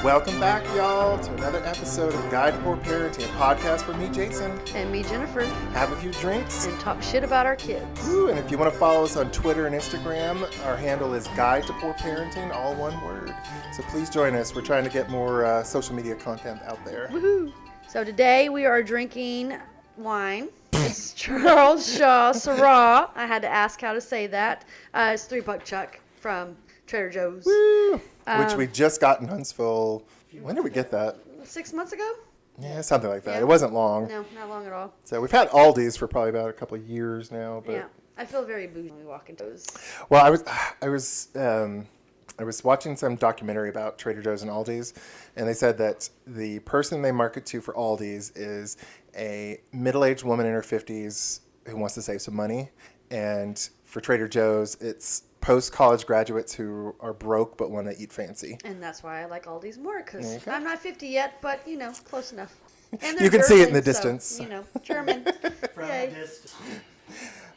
Welcome back, y'all, to another episode of Guide to Poor Parenting, a podcast for me, Jason. And me, Jennifer. Have a few drinks. And talk shit about our kids. Ooh, and if you want to follow us on Twitter and Instagram, our handle is Guide to Poor Parenting, all one word. So please join us. We're trying to get more social media content out there. Woohoo! So today we are drinking wine. It's Charles Shaw Syrah. I had to ask how to say that. It's 3-Buck Chuck from Trader Joe's. Woo! Which we just got in Huntsville. When did we get that? 6 months ago? Yeah, something like that. Yeah. It wasn't long. No, not long at all. So we've had Aldi's for probably about a couple of years now. But Yeah, I feel very bougie when we walk into those. Well, I was watching some documentary about Trader Joe's and Aldi's, and they said that the person they market to for Aldi's is a middle-aged woman in her 50s who wants to save some money, and for Trader Joe's, it's post-college graduates who are broke but want to eat fancy. And that's why I like Aldi's more, because I'm not 50 yet, but, close enough. And You can German, see it in the distance. German. From Yay. a distance.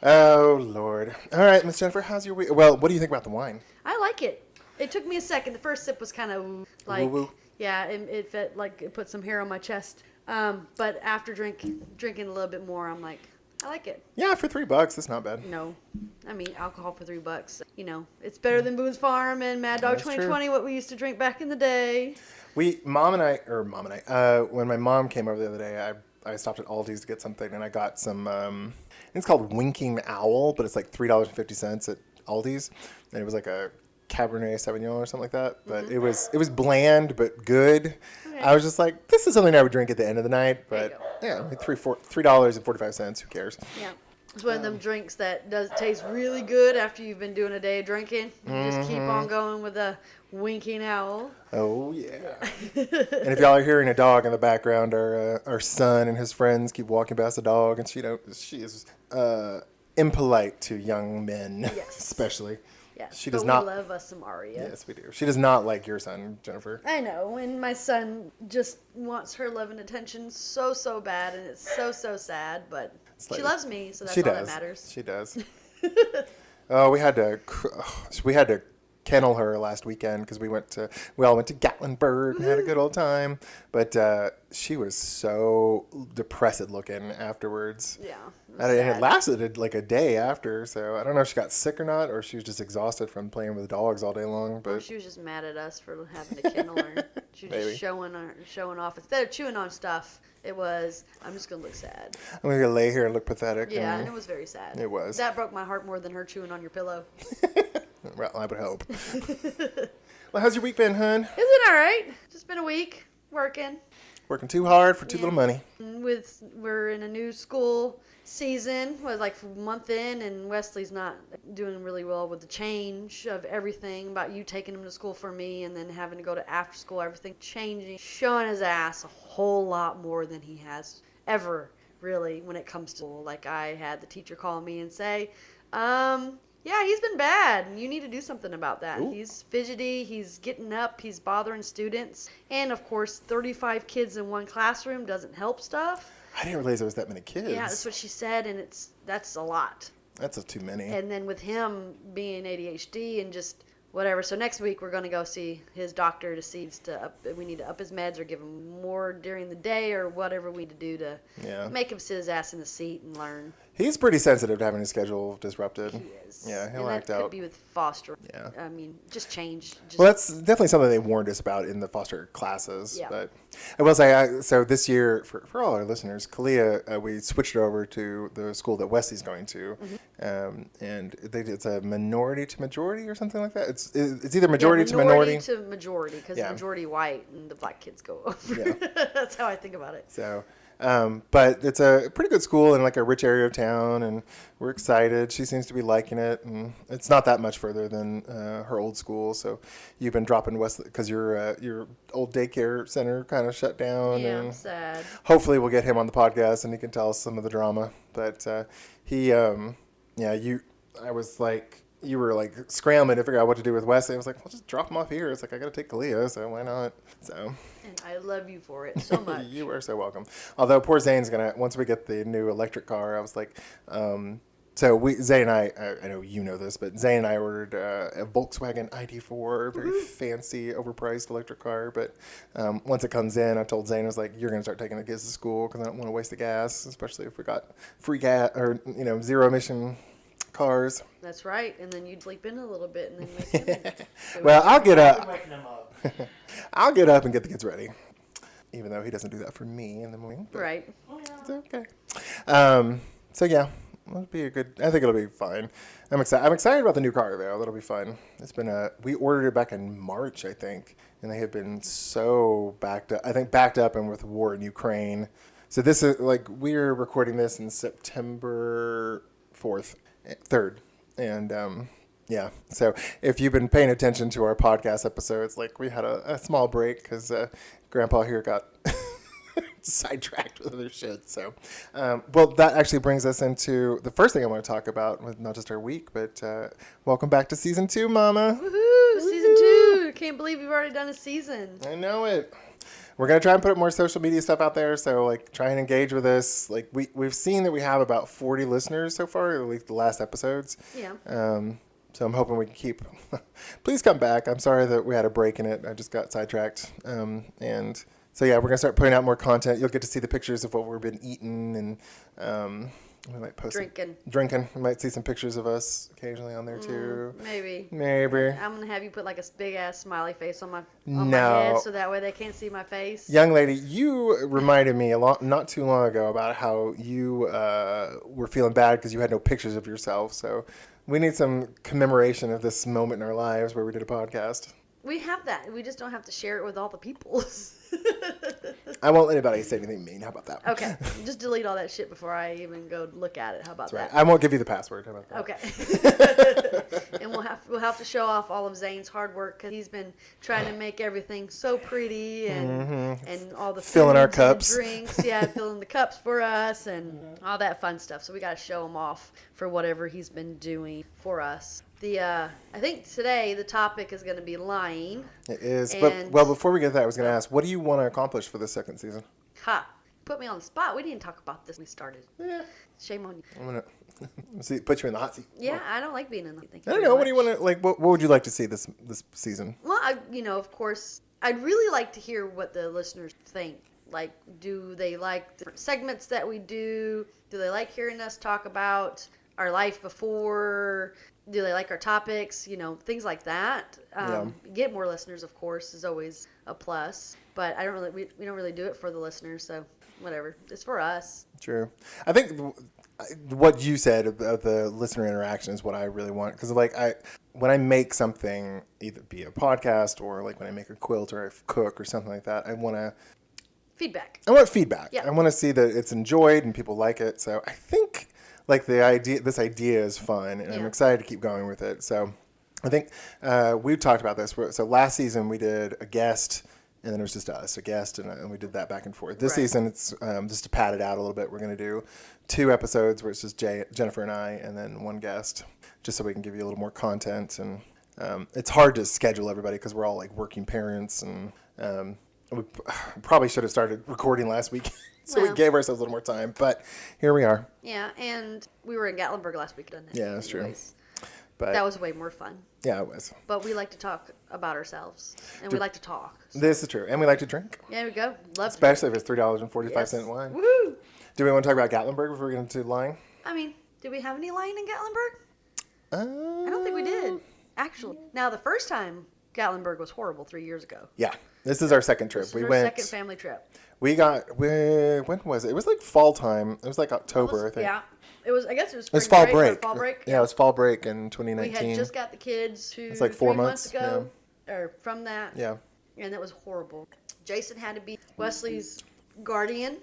Oh, Lord. All right, Miss Jennifer, how's your week? Well, what do you think about the wine? I like it. It took me a second. The first sip was kind of like, Woo-woo. yeah, it felt like it put some hair on my chest. But after drinking a little bit more, I'm like, I like it. Yeah, for $3, that's not bad. No, I mean, alcohol for $3. It's better than Boone's Farm and Mad Dog That's 2020, what we used to drink back in the day. Mom and I, when my mom came over the other day, I stopped at Aldi's to get something, and I got some, it's called Winking Owl, but it's like $3.50 at Aldi's, and it was like a Cabernet Sauvignon or something like that, but it was bland but good. Okay. I was just like, this is something I would drink at the end of the night, but There yeah, $3.45, who cares? Yeah. It's one of them drinks that does taste really good after you've been doing a day of drinking. You just keep on going with a Winking Owl. Oh, yeah. And if y'all are hearing a dog in the background, our son and his friends keep walking past the dog, and she is impolite to young men, Yes. especially. Yes, She but does not. we love us some Aria. Yes, we do. She does not like your son, Jennifer. I know, and my son just wants her love and attention so bad, and it's so sad, but she loves me, so that's all that matters. She does. Oh, we had to kennel her last weekend because we all went to Gatlinburg and had a good old time. But she was so depressed looking afterwards. Yeah. And it lasted like a day after, so I don't know if she got sick or not, or she was just exhausted from playing with dogs all day long. But Or she was just mad at us for having to kennel her. She was just showing off. Instead of chewing on stuff, it was, I'm just going to look sad. I'm going to lay here and look pathetic. Yeah, and it was very sad. It was. That broke my heart more than her chewing on your pillow. Well, I would hope. Well, how's your week been, hun? It's been all right. Just been a week working. Working too hard for too little money. We're in a new school season. Was like a month in, and Wesley's not doing really well with the change of everything about you taking him to school for me, and then having to go to after school. Everything changing, showing his ass a whole lot more than he has ever really when it comes to school. Like I had the teacher call me and say, yeah, he's been bad. You need to do something about that. Ooh. He's fidgety. He's getting up. He's bothering students. And, of course, 35 kids in one classroom doesn't help stuff. I didn't realize there was that many kids. Yeah, that's what she said, and that's a lot. That's too many. And then with him being ADHD and just whatever. So next week we're going to go see his doctor to see we need to up his meds or give him more during the day or whatever we need to do to make him sit his ass in the seat and learn. He's pretty sensitive to having his schedule disrupted. He is. Yeah, he'll and act that out. could be with foster. Yeah. I mean, just change. Well, that's definitely something they warned us about in the foster classes. Yeah. But I will say, so this year, for all our listeners, Kalia, we switched over to the school that Wesley's going to. And it's a minority to majority or something like that. It's either majority to minority. To majority, because the majority white and the black kids go over. Yeah. That's how I think about it. So, but it's a pretty good school in like a rich area of town, and we're excited. She seems to be liking it, and it's not that much further than her old school. So you've been dropping Wesley because your old daycare center kind of shut down. Yeah, and I'm sad. Hopefully we'll get him on the podcast and he can tell us some of the drama. But I was like, you were like scrambling to figure out what to do with Wesley. I was like, well, just drop him off here. It's like, I got to take Kalia, so why not? So. And I love you for it so much. You are so welcome. Although poor Zane's once we get the new electric car, I was like, Zay and I know you know this, but Zay and I ordered a Volkswagen ID4, very fancy, overpriced electric car. But once it comes in, I told Zane, I was like, you're going to start taking the kids to school because I don't want to waste the gas, especially if we got free gas or, zero emission cars. That's right. And then you'd sleep in a little bit and then wake him. Well, I'll get up. Waking them up. I'll get up and get the kids ready, even though he doesn't do that for me in the morning. Right. Oh, yeah. It's okay. So yeah, it'll be a good. I think it'll be fine. I'm excited. I'm excited about the new car though. That'll be fun. It's been we ordered it back in March, I think, and they have been so backed up. I think backed up and with war in Ukraine. So this is like we're recording this in September 3rd, and yeah. So if you've been paying attention to our podcast episodes, like we had a small break because Grandpa here got sidetracked with other shit. So, well, that actually brings us into the first thing I want to talk about with not just our week, but welcome back to season 2, Mama. Woohoo! Season 2. Can't believe we've already done a season. I know it. We're gonna try and put more social media stuff out there. So like, try and engage with us. Like we've seen that we have about 40 listeners so far, at least the last episodes. Yeah. So I'm hoping we can keep. Please come back. I'm sorry that we had a break in it. I just got sidetracked. And so yeah, we're gonna start putting out more content. You'll get to see the pictures of what we've been eating, and we might post drinking. You might see some pictures of us occasionally on there too. Maybe. I'm gonna have you put like a big ass smiley face on my No. head so that way they can't see my face. Young lady, you reminded me not too long ago about how you were feeling bad because you had no pictures of yourself. So we need some commemoration of this moment in our lives where we did a podcast. We have that. We just don't have to share it with all the people. I won't let anybody say anything mean. How about that? Okay. Just delete all that shit before I even go look at it. How about That's that? right. I won't give you the password. How about that? Okay. And we'll have to show off all of Zane's hard work because he's been trying to make everything so pretty and all the Filling our foods and cups. drinks, filling the cups for us and all that fun stuff. So we got to show him off for whatever he's been doing for us. I think today the topic is going to be lying. It is. But before we get to that, I was going to ask, what do you want to accomplish for this second season? Ha! Put me on the spot. We didn't talk about this when we started. Yeah. Shame on you. I'm going to put you in the hot seat. Yeah, I don't like being in the hot seat. I don't know. What do you want to, like, what would you like to see this season? Well, of course, I'd really like to hear what the listeners think. Like, do they like the different segments that we do? Do they like hearing us talk about our life before? Do they like our topics? Things like that. Get more listeners, of course, is always a plus. But we don't really do it for the listeners, so whatever. It's for us. True. I think what you said about the listener interaction is what I really want. Because when I make something, either be a podcast or like when I make a quilt or I cook or something like that, I want feedback. Yeah. I want to see that it's enjoyed and people like it. So I think like this idea is fun, and I'm excited to keep going with it. So I think we've talked about this. So last season we did a guest, and then it was just us, a guest, and we did that back and forth. This season it's just to pad it out a little bit. We're going to do 2 episodes where it's just Jennifer and I, and then 1 guest, just so we can give you a little more content. And it's hard to schedule everybody because we're all like working parents, and we probably should have started recording last week. So we gave ourselves a little more time, but here we are. Yeah, and we were in Gatlinburg last week. Yeah, that's true. But that was way more fun. Yeah, it was. But we like to talk about ourselves, and we like to talk. So. This is true, and we like to drink. There we go. Especially if it's $3.45 wine. Woo! Do we want to talk about Gatlinburg before we get into lying? I mean, did we have any lying in Gatlinburg? I don't think we did, actually. Now, the first time Gatlinburg was horrible 3 years ago. Yeah, this is our second trip. This is our second family trip. When was it? It was like fall time. It was like October, I think. Yeah. I guess it was spring fall break. Fall break. Yeah, it was fall break in 2019. We had just got the kids it's like 4 months ago, or from that. Yeah. And that was horrible. Jason had to be Wesley's guardian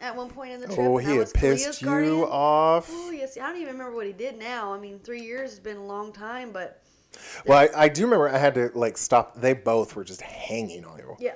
at one point in the trip. Oh, he had pissed you off. Oh, yes. I don't even remember what he did now. I mean, 3 years has been a long time, but... Well, I do remember I had to like stop. They both were just hanging on you. Yeah.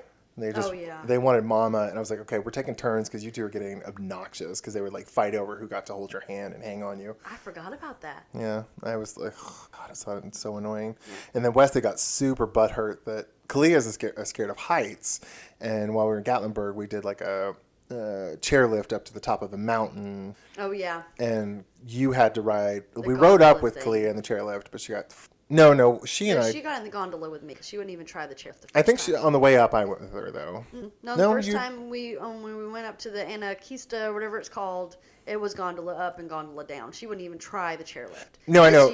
They wanted mama, and I was like, okay, we're taking turns because you two are getting obnoxious because they would like fight over who got to hold your hand and hang on you. I forgot about that. Yeah, I was like, oh, God, I saw it so annoying. Yeah. And then Wesley got super butthurt that Kalia is scared of heights, and while we were in Gatlinburg, we did like a chairlift up to the top of a mountain, Oh yeah. and you had to ride. We rode gondola up with thing. Kalia in the chairlift, but she got no. She and No, I. she got in the gondola with me because she wouldn't even try the chair the first I think time. on the way up I went with her though. No, the first time when we went up to the Anarchista or whatever it's called, it was gondola up and gondola down. She wouldn't even try the chairlift. No, I know.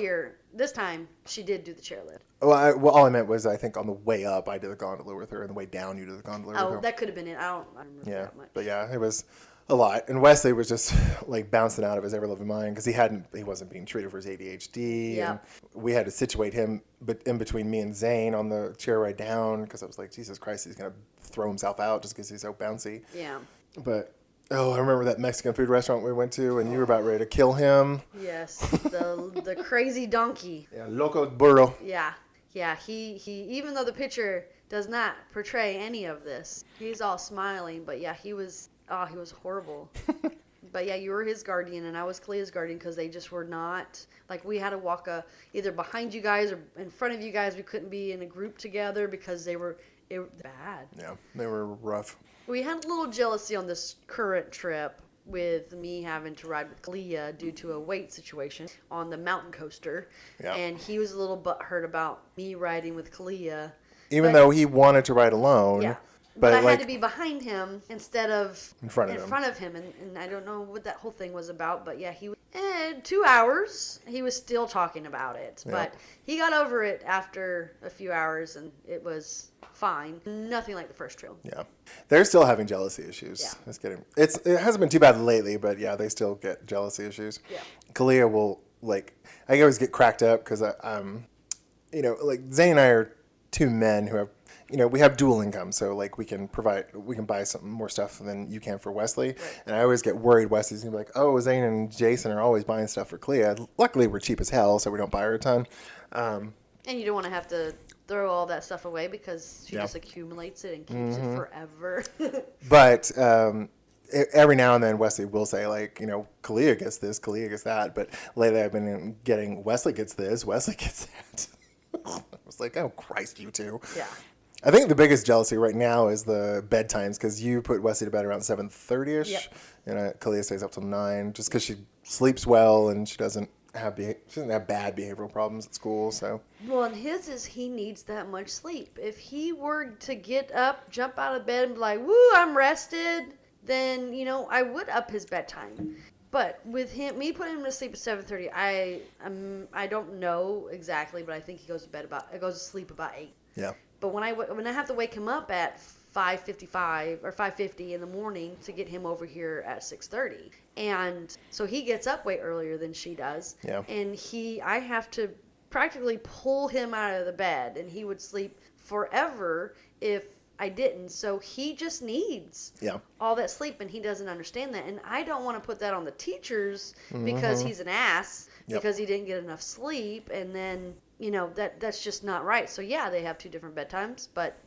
This time she did do the chairlift. Well, all I meant was I think on the way up I did the gondola with her, and the way down you did the gondola with her. Oh, that could have been it. I don't remember that much. But yeah, it was a lot. And Wesley was just like bouncing out of his ever-loving mind because he wasn't being treated for his ADHD. Yeah. And we had to situate him in between me and Zane on the chair ride down because I was like, Jesus Christ, he's going to throw himself out just because he's so bouncy. Yeah. But, I remember that Mexican food restaurant we went to and you were about ready to kill him. Yes, the crazy donkey. Yeah, loco burro. Yeah. Yeah, he even though the picture does not portray any of this, he's all smiling, but yeah, he was horrible. But yeah, you were his guardian and I was Kalia's guardian because they just were not, like we had to walk either behind you guys or in front of you guys. We couldn't be in a group together because they were bad. Yeah, they were rough. We had a little jealousy on this current trip with me having to ride with Kalia due to a weight situation on the mountain coaster. Yeah. And he was a little butthurt about me riding with Kalia. Even though he wanted to ride alone. Yeah. But I had to be behind him instead of in front of him. And I don't know what that whole thing was about, but yeah, 2 hours, he was still talking about it. Yeah. But he got over it after a few hours, and it was fine. Nothing like the first trail. Yeah. They're still having jealousy issues. Yeah. It hasn't been too bad lately, but yeah, they still get jealousy issues. Yeah. Kalia will, I always get cracked up because Zane and I are two men who have, we have dual income, so we can buy some more stuff than you can for Wesley. Right. And I always get worried Wesley's gonna be like, oh, Zane and Jason are always buying stuff for Kalia. Luckily, we're cheap as hell, so we don't buy her a ton. And you don't want to have to throw all that stuff away because she just accumulates it and keeps it forever. But every now and then Wesley will say Kalia gets this, Kalia gets that. But lately I've been getting Wesley gets this, Wesley gets that. I was like, oh Christ, you two. Yeah. I think the biggest jealousy right now is the bedtimes because you put Wesley to bed around 7:30ish, yep. And Kalia stays up till 9 just because she sleeps well and she doesn't have bad behavioral problems at school. So and his is he needs that much sleep. If he were to get up, jump out of bed, and be like, "Woo, I'm rested," then I would up his bedtime. But with me putting him to sleep at 7:30, I don't know exactly, but I think he goes to sleep about 8. Yeah. But when I have to wake him up at 5:55 or 5:50 in the morning to get him over here at 6:30, and so he gets up way earlier than she does. Yeah. And I have to practically pull him out of the bed, and he would sleep forever if I didn't. So he just needs all that sleep, and he doesn't understand that. And I don't want to put that on the teachers because he's an ass because he didn't get enough sleep, and then that's just not right. So yeah, they have 2 different bedtimes, but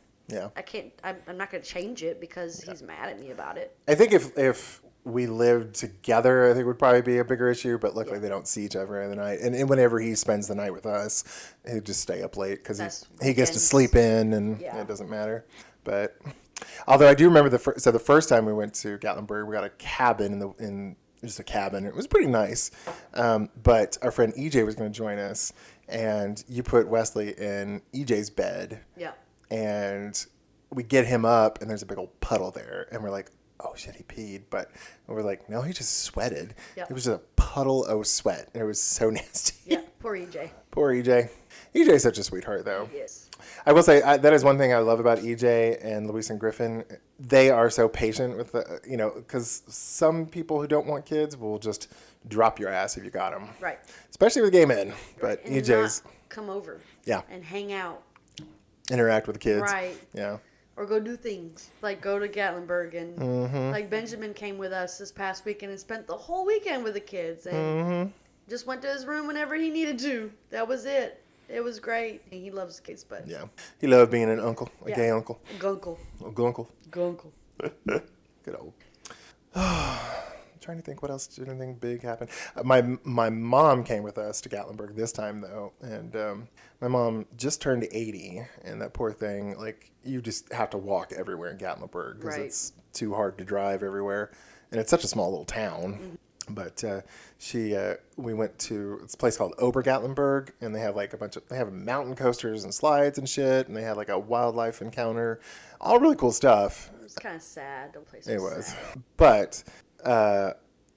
I can't. I'm not going to change it because he's mad at me about it. I think if we lived together, I think it would probably be a bigger issue. But luckily, they don't see each other every night. And whenever he spends the night with us, he'd just stay up late because he gets to sleep in, and it doesn't matter. But although I do remember the first time we went to Gatlinburg, we got a cabin in just a cabin. It was pretty nice. But our friend EJ was going to join us, and you put Wesley in EJ's bed. Yeah. And we get him up, and there's a big old puddle there, and we're like, oh shit, he peed. But we're like, no, he just sweated. Yep. It was just a puddle of sweat, and it was so nasty. Yeah, poor EJ. Poor EJ. EJ's such a sweetheart, though. Yes. I will say that is one thing I love about EJ and Luis and Griffin. They are so patient with because some people who don't want kids will just drop your ass if you got them. Right. Especially with gay men. But and EJ's not come over. Yeah. And hang out. Interact with the kids. Right. Yeah. Or go do things like go to Gatlinburg and like Benjamin came with us this past weekend and spent the whole weekend with the kids and just went to his room whenever he needed to. That was it. It was great. He loves kids, but he loved being an uncle, a gay uncle. Gunkle. A gunkle. Gunkle. Good old. I'm trying trying to think what else did anything big happen. My mom came with us to Gatlinburg this time though, and my mom just turned 80, and that poor thing, like you just have to walk everywhere in Gatlinburg because it's too hard to drive everywhere, and it's such a small little town. Mm-hmm. But we went to this place called Ober-Gatlinburg, and they have like they have mountain coasters and slides and shit, and they had like a wildlife encounter, all really cool stuff. It was kind of sad. The place was sad. But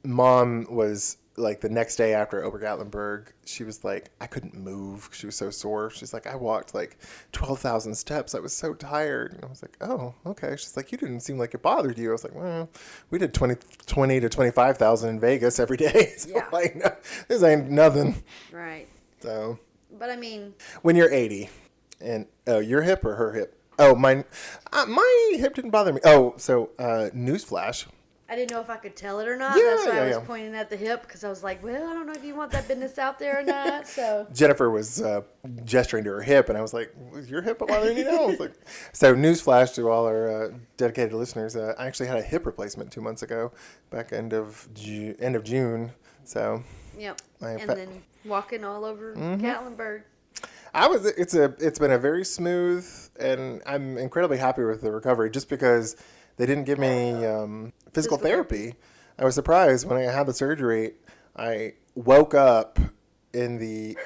Mom was like the next day after Ober-Gatlinburg, she was like, I couldn't move. She was so sore. She's like, I walked like 12,000 steps. I was so tired. And I was like, oh, okay. She's like, you didn't seem like it bothered you. I was like, well, we did 20 to 25,000 in Vegas every day. So yeah. Like, no, this ain't nothing. Right. So. But I mean. When you're 80 and, your hip or her hip? Oh, my hip didn't bother me. Oh, so newsflash. I didn't know if I could tell it or not. That's why I was pointing at the hip, because I was like, well, I don't know if you want that business out there or not. So Jennifer was gesturing to her hip, and I was like, "Was your hip bothering you now?" I was like, so newsflash to all our dedicated listeners: I actually had a hip replacement 2 months ago, back end of June. So yep, and then walking all over Gatlinburg. It's been a very smooth, and I'm incredibly happy with the recovery, just because they didn't give me physical therapy. I was surprised when I had the surgery. I woke up in the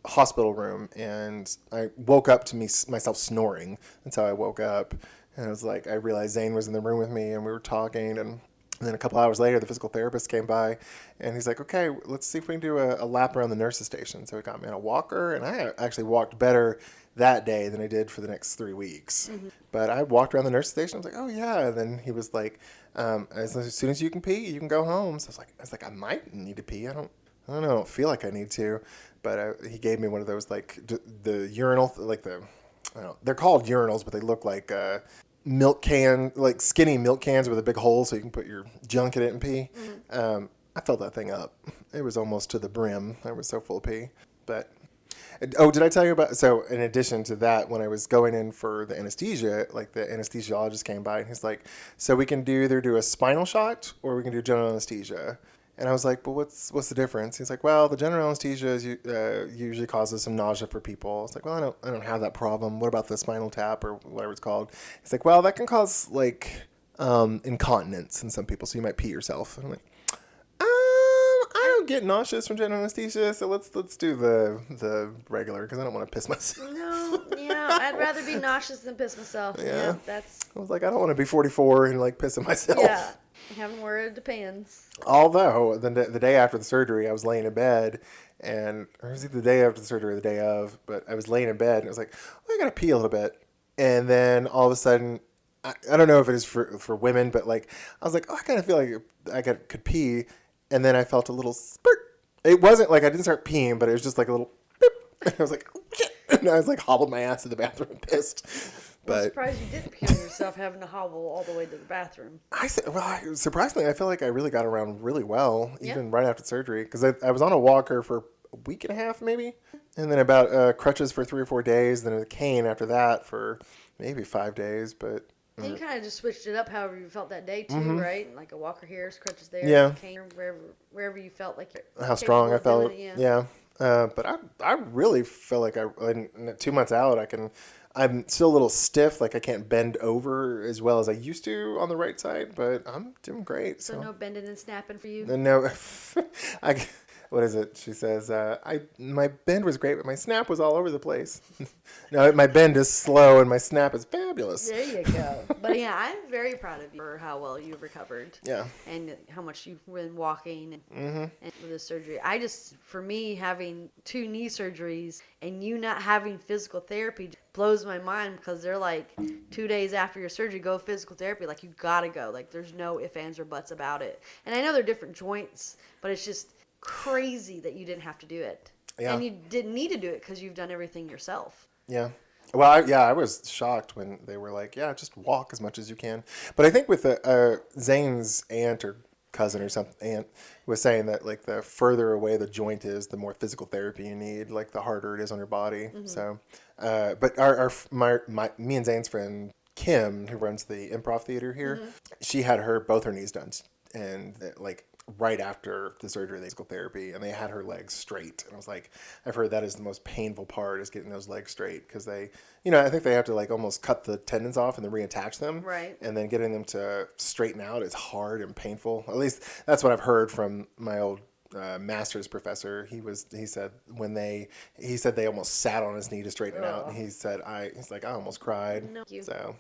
hospital room, and I woke up to myself snoring. That's how I woke up. And I was like, I realized Zane was in the room with me, and we were talking, and then a couple hours later, the physical therapist came by, and he's like, okay, let's see if we can do a lap around the nurse's station. So he got me on a walker, and I actually walked better that day than I did for the next 3 weeks. Mm-hmm. But I walked around the nurse's station. I was like, oh, yeah. And then he was like, as soon as you can pee, you can go home. So I was like, I might need to pee. I don't know. I don't feel like I need to. But he gave me one of those, like, the urinal, like I don't know, they're called urinals, but they look like milk can, like skinny milk cans with a big hole so you can put your junk in it and pee. Mm-hmm. I filled that thing up. It was almost to the brim. I was so full of pee. But, oh, did I tell you about, so in addition to that, when I was going in for the anesthesia, like the anesthesiologist came by and he's like, so we can either do a spinal shot or we can do general anesthesia. And I was like, well, what's the difference? He's like, well, the general anesthesia usually causes some nausea for people. I was like, well, I don't have that problem. What about the spinal tap or whatever it's called? He's like, well, that can cause like incontinence in some people, so you might pee yourself. And I'm like, I don't get nauseous from general anesthesia, so let's do the regular, because I don't want to piss myself. No, yeah, I'd rather be nauseous than piss myself. Yeah, that's. I was like, I don't want to be 44 and like pissing myself. Yeah. Having where it depends. Although the day after the surgery, I was laying in bed, or was it the day after the surgery or the day of? But I was laying in bed, and I was like, I gotta pee a little bit. And then all of a sudden, I don't know if it is for women, but like I was like, I kind of feel like I could pee, and then I felt a little spurt. It wasn't like I didn't start peeing, but it was just like a little beep. And I was like, oh, shit. And I was like hobbled my ass to the bathroom and pissed. I'm surprised you didn't pee on yourself having to hobble all the way to the bathroom. Surprisingly, I feel like I really got around really well, even right after surgery, because I was on a walker for a week and a half maybe, and then about crutches for 3 or 4 days, then a cane after that for maybe 5 days. But and you kind of just switched it up however you felt that day too, right? Like a walker here, crutches there, cane, wherever you felt like how strong I felt. But I really feel like 2 months out I'm still a little stiff, like I can't bend over as well as I used to on the right side, but I'm doing great. So no bending and snapping for you? No, what is it? She says, my bend was great, but my snap was all over the place. No, my bend is slow and my snap is fabulous. There you go. But yeah, I'm very proud of you for how well you've recovered. Yeah. And how much you've been walking and with the surgery. For me, having 2 knee surgeries and you not having physical therapy blows my mind, because they're like 2 days after your surgery, go physical therapy. Like, you gotta go. Like, there's no ifs, ands, or buts about it. And I know they're different joints, but it's just crazy that you didn't have to do it. Yeah. And you didn't need to do it because you've done everything yourself. Yeah. Well, I was shocked when they were like, yeah, just walk as much as you can. But I think with Zane's aunt or cousin or something, aunt was saying that like the further away the joint is, the more physical therapy you need, like the harder it is on your body. Mm-hmm. So, but me and Zane's friend Kim, who runs the improv theater here, she had both her knees done. and like right after the surgery, they physical therapy, and they had her legs straight. And I was like, I've heard that is the most painful part, is getting those legs straight, because they, I think they have to like almost cut the tendons off and then reattach them. Right. And then getting them to straighten out is hard and painful. At least that's what I've heard from my old master's professor. He said they almost sat on his knee to straighten it out, and he's like, I almost cried. No, thank you. So,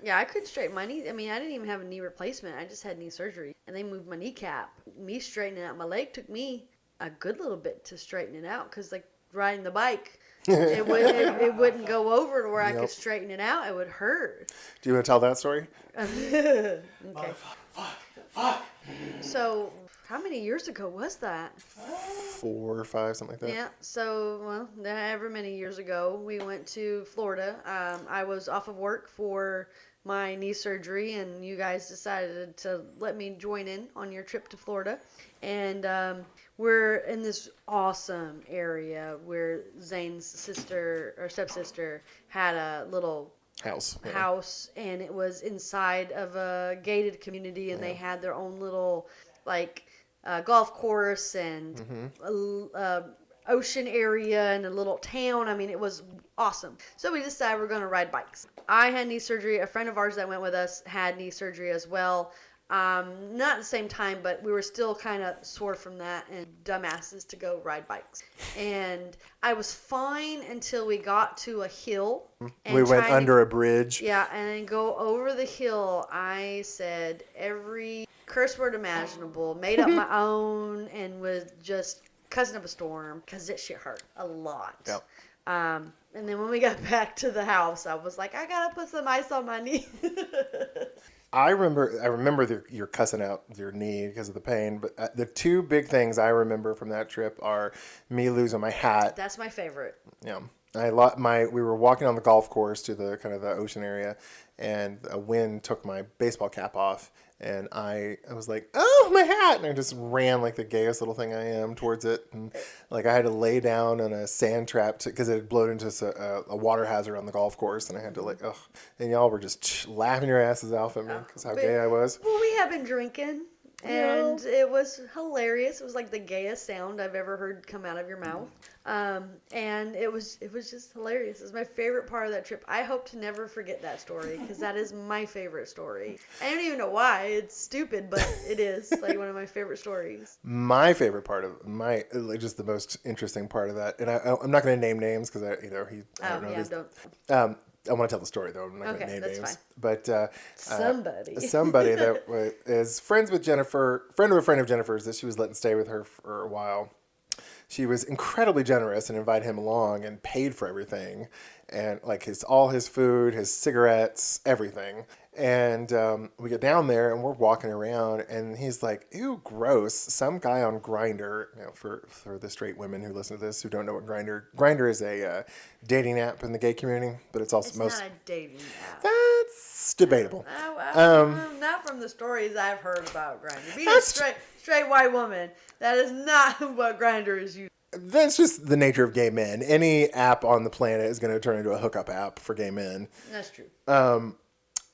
Yeah, I couldn't straighten my knee. I mean, I didn't even have a knee replacement. I just had knee surgery, and they moved my kneecap. Me straightening out my leg took me a good little bit to straighten it out, because like riding the bike, it wouldn't go over to where I could straighten it out. It would hurt. Do you want to tell that story? Okay. Fuck. So, how many years ago was that? 4 or 5, something like that. Yeah, so, well, however many years ago, we went to Florida. I was off of work for my knee surgery, and you guys decided to let me join in on your trip to Florida. And we're in this awesome area where Zane's sister or stepsister had a little house, and it was inside of a gated community, and they had their own little like golf course and ocean area and a little town. I mean, it was awesome. So we decided we're going to ride bikes. I had knee surgery. A friend of ours that went with us had knee surgery as well. Not at the same time, but we were still kind of sore from that and dumbasses to go ride bikes. And I was fine until we got to a hill. And we went under a bridge. Yeah, and then go over the hill. I said every curse word imaginable, made up my own, and was just cussing up a storm because it shit hurt a lot. Yep. And then when we got back to the house, I was like, I gotta put some ice on my knee. I remember you're cussing out your knee because of the pain, but the 2 big things I remember from that trip are me losing my hat. That's my favorite. Yeah. We were walking on the golf course to the kind of the ocean area, and a wind took my baseball cap off, and I was like, oh, my hat, and I just ran like the gayest little thing I am towards it, and like I had to lay down on a sand trap because it had blown into a water hazard on the golf course, and I had to like, and y'all were just laughing your asses off at me because how gay I was. Well, we have been drinking, and it was hilarious. It was like the gayest sound I've ever heard come out of your mouth. And it was just hilarious. It was my favorite part of that trip. I hope to never forget that story, because that is my favorite story. I don't even know why. It's stupid, but it is like one of my favorite stories. My favorite part of just the most interesting part of that, and I'm not going to name names because I don't know. Don't. I want to tell the story though. I'm not going to name names. Fine. But somebody that is friend of a friend of Jennifer's that she was letting stay with her for a while. She was incredibly generous and invited him along and paid for everything, and like all his food, his cigarettes, everything. And we get down there and we're walking around, and he's like, "Ew, gross!" Some guy on Grindr. For the straight women who listen to this who don't know what Grindr is a dating app in the gay community, but it's also not a dating app. That's debatable. Not from the stories I've heard about Grindr. Being a straight white woman, that is not what Grindr is used. That's just the nature of gay men. Any app on the planet is going to turn into a hookup app for gay men. That's true.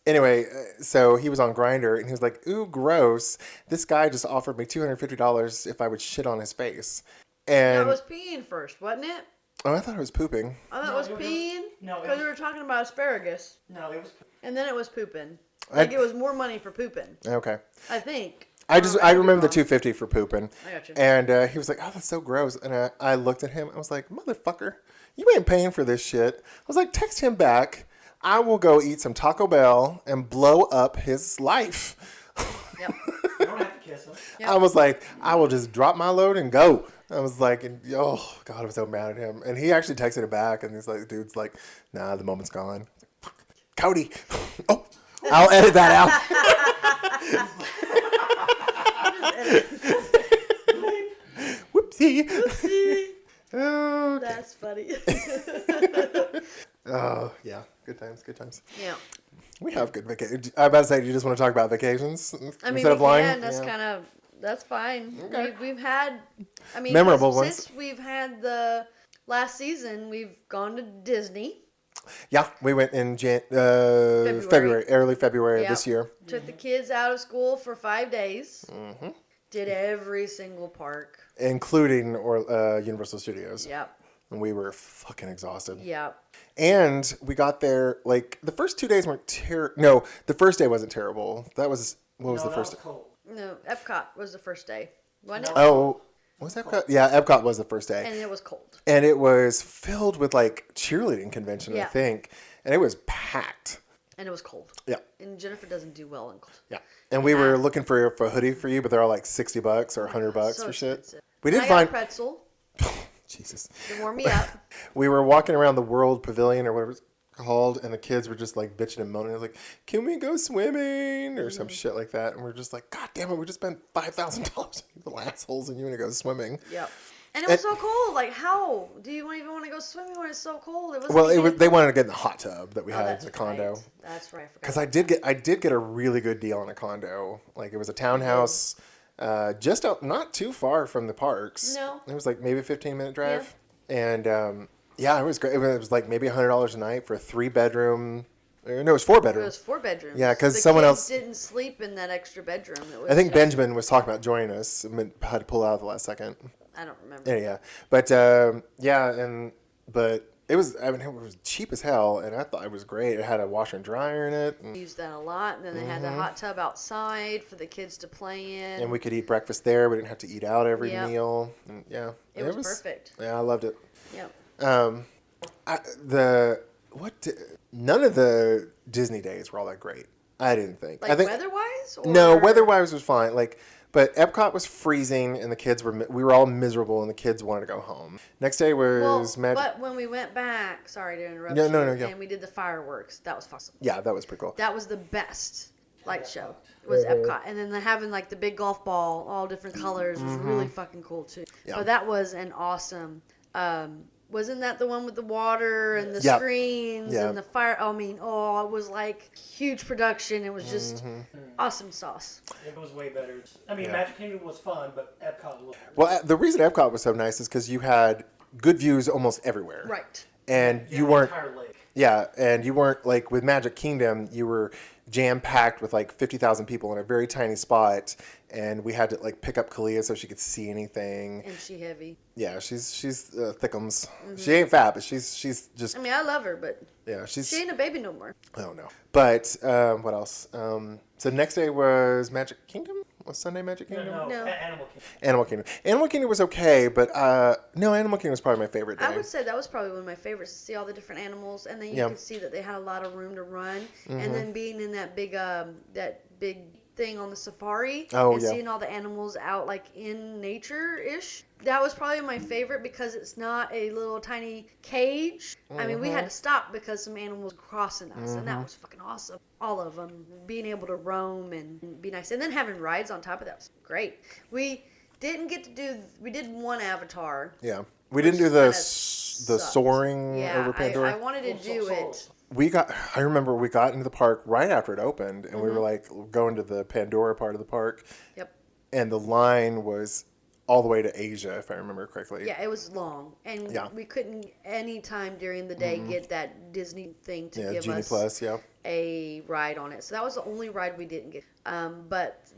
Anyway, so he was on Grindr, and he was like, "Ooh, gross. This guy just offered me $250 if I would shit on his face." And it was peeing first, wasn't it? Oh, I thought it was pooping. I thought it was peeing? No. Because we were talking about asparagus. No, it was... And then it was pooping. Like it was more money for pooping. Okay. I think. I remember the $250 for pooping. I got you. And he was like, "Oh, that's so gross." And I looked at him. I was like, "Motherfucker, you ain't paying for this shit." I was like, "Text him back. I will go eat some Taco Bell and blow up his life." Yep. You don't have to kiss him. Yep. I was like, "I will just drop my load and go." I was like, oh God, I was so mad at him. And he actually texted it back, and he's like, "Dude's like, nah, the moment's gone." Fuck. Cody. Oh, I'll edit that out. Whoopsie. Oh, that's funny. Oh, yeah. Good times. Yeah. We have good vacations. I was about to say, do you just want to talk about vacations instead of lying? Can. That's fine. Okay. We've had, memorable ones. Since we've had the last season, we've gone to Disney. Yeah, we went in early February of Yep. this year. Took the kids out of school for 5 days. Mm-hmm. Did every single park. Including Universal Studios. Yep. And we were fucking exhausted. Yep. And we got there, like, the first 2 days weren't terrible. No, the first day wasn't terrible. That was, what was the first day? Cold. No, Epcot was the first day. Wasn't it? Oh, was Epcot? Yeah, Epcot was the first day. And it was cold. And it was filled with, like, cheerleading convention, I Yeah. think. And it was packed. And it was cold. Yeah. And Jennifer doesn't do well in cold. Yeah. And we were looking for a hoodie for you, but they're all like $60 or $100 So for shit. expensive. We did I find got pretzel Jesus. to warm me up. We were walking around the World Pavilion or whatever it's called, and the kids were just like bitching and moaning. It was like, "Can we go swimming?" or some shit like that. And we're just like, "God damn it, we just spent $5,000 on these little assholes, and you want to go swimming?" Yep. And it was so cold. Like, how do you even want to go swimming when it's so cold? It was Well, they wanted to get in the hot tub that we had in that's the condo. Right. That's right. I forgot. Because I did get a really good deal on a condo. Like, it was a townhouse, just out, not too far from the parks. No. It was like maybe a 15-minute drive. And yeah, it was great. It was like maybe $100 a night for a 3-bedroom. No, it was 4-bedroom. It was 4 bedrooms. Yeah, 'cause The someone kids else- didn't sleep in that extra bedroom. It was I think Benjamin was talking about joining us. I had to pull out at the last second. I don't remember. Yeah. But but it was, I mean, it was cheap as hell, and I thought it was great. It had a washer and dryer in it. We used that a lot. And then they had the hot tub outside for the kids to play in. And we could eat breakfast there. We didn't have to eat out every Yep. meal. And yeah, It was perfect. Yeah, I loved it. Yep. None of the Disney days were all that great. I didn't think. Like I think weather-wise? no, weather-wise was fine. Like, but Epcot was freezing, and we were all miserable, and the kids wanted to go home. Next day was Magic. But when we went back, sorry to interrupt No, you, no, yeah. and we did the fireworks, that was awesome. Yeah, that was pretty cool. That was the best light show. Was Epcot, and then having like the big golf ball, all different colors, was really fucking cool too. Yeah. But that was an awesome. Wasn't that the one with the water and the Yeah. screens Yeah. and the fire? I mean, it was like huge production. It was just awesome sauce. It was way better. I mean, Yeah. Magic Kingdom was fun, but Epcot was. Well, the reason Epcot was so nice is because you had good views almost everywhere. Right. And Yeah, you the weren't. entire lake. Yeah, and you weren't like with Magic Kingdom. You were jam packed with like 50,000 people in a very tiny spot, and we had to like pick up Kalia so she could see anything. And she heavy. Yeah, she's thickums. She ain't fat, but she's just I mean, I love her, but yeah. She's she ain't a baby no more. I don't know. But what else? So next day was Magic Kingdom. Was Sunday Magic Kingdom? No. Animal Kingdom. Animal Kingdom. Animal Kingdom was okay, but no, Animal Kingdom was probably my favorite day. I would say that was probably one of my favorites to see all the different animals, and then you Yeah. could see that they had a lot of room to run, and then being in that big thing on the safari Oh, and yeah. seeing all the animals out like in nature ish. That was probably my favorite because it's not a little tiny cage. I mean, we had to stop because some animals were crossing us, and that was fucking awesome. All of them being able to roam and be nice, and then having rides on top of that was great. We didn't get to do. We did one Avatar. Yeah, we didn't do the kinda the sucked. soaring Yeah, over Pandora. I wanted to do it. I remember we got into the park right after it opened, and we were like going to the Pandora part of the park, Yep. and the line was all the way to Asia, if I remember correctly. Yeah, it was long, and Yeah. we couldn't any time during the day get that Disney thing to Yeah, give Genie us Plus, yeah. a ride on it. So that was the only ride we didn't get. But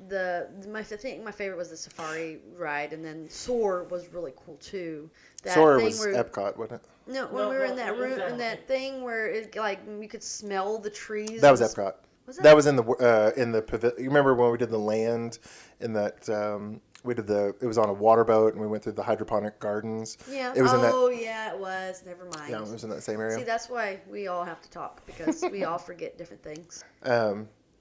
my favorite was the safari ride, and then Soar was really cool too. That Soar thing was where, Epcot, wasn't it? No, when No, we were no, in that it was room, in Animal that thing where it like you could smell the trees. That was and Epcot. Was That was in the pavilion. You remember when we did the land in that it was on a water boat, and we went through the hydroponic gardens. Yeah. It was in that. Yeah, it was. Never mind. Yeah, it was in that same area. See, that's why we all have to talk because we all forget different things.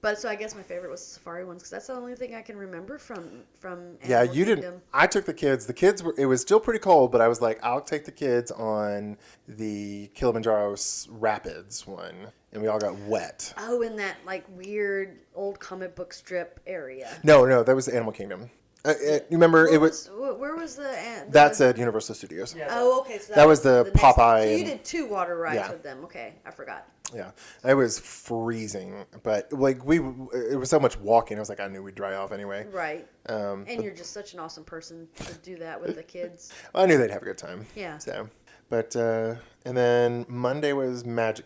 But so I guess my favorite was the safari ones because that's the only thing I can remember from. Yeah, Animal you Kingdom. didn't. I took the kids. The kids were. It was still pretty cold, but I was like, I'll take the kids on the Kilimanjaro Rapids one, and we all got wet. Oh, in that like weird old comic book strip area. No, that was Animal Kingdom. You remember it was. Where was the? That's at Universal Studios. Yeah. Oh, okay. So That was the next- Popeye So you and- did 2 water rides Yeah. with them. Okay, I forgot. Yeah, it was freezing, but like it was so much walking. I was like, I knew we'd dry off anyway. Right. But And you're just such an awesome person to do that with the kids. I knew they'd have a good time. Yeah. So, But and then Monday was Magic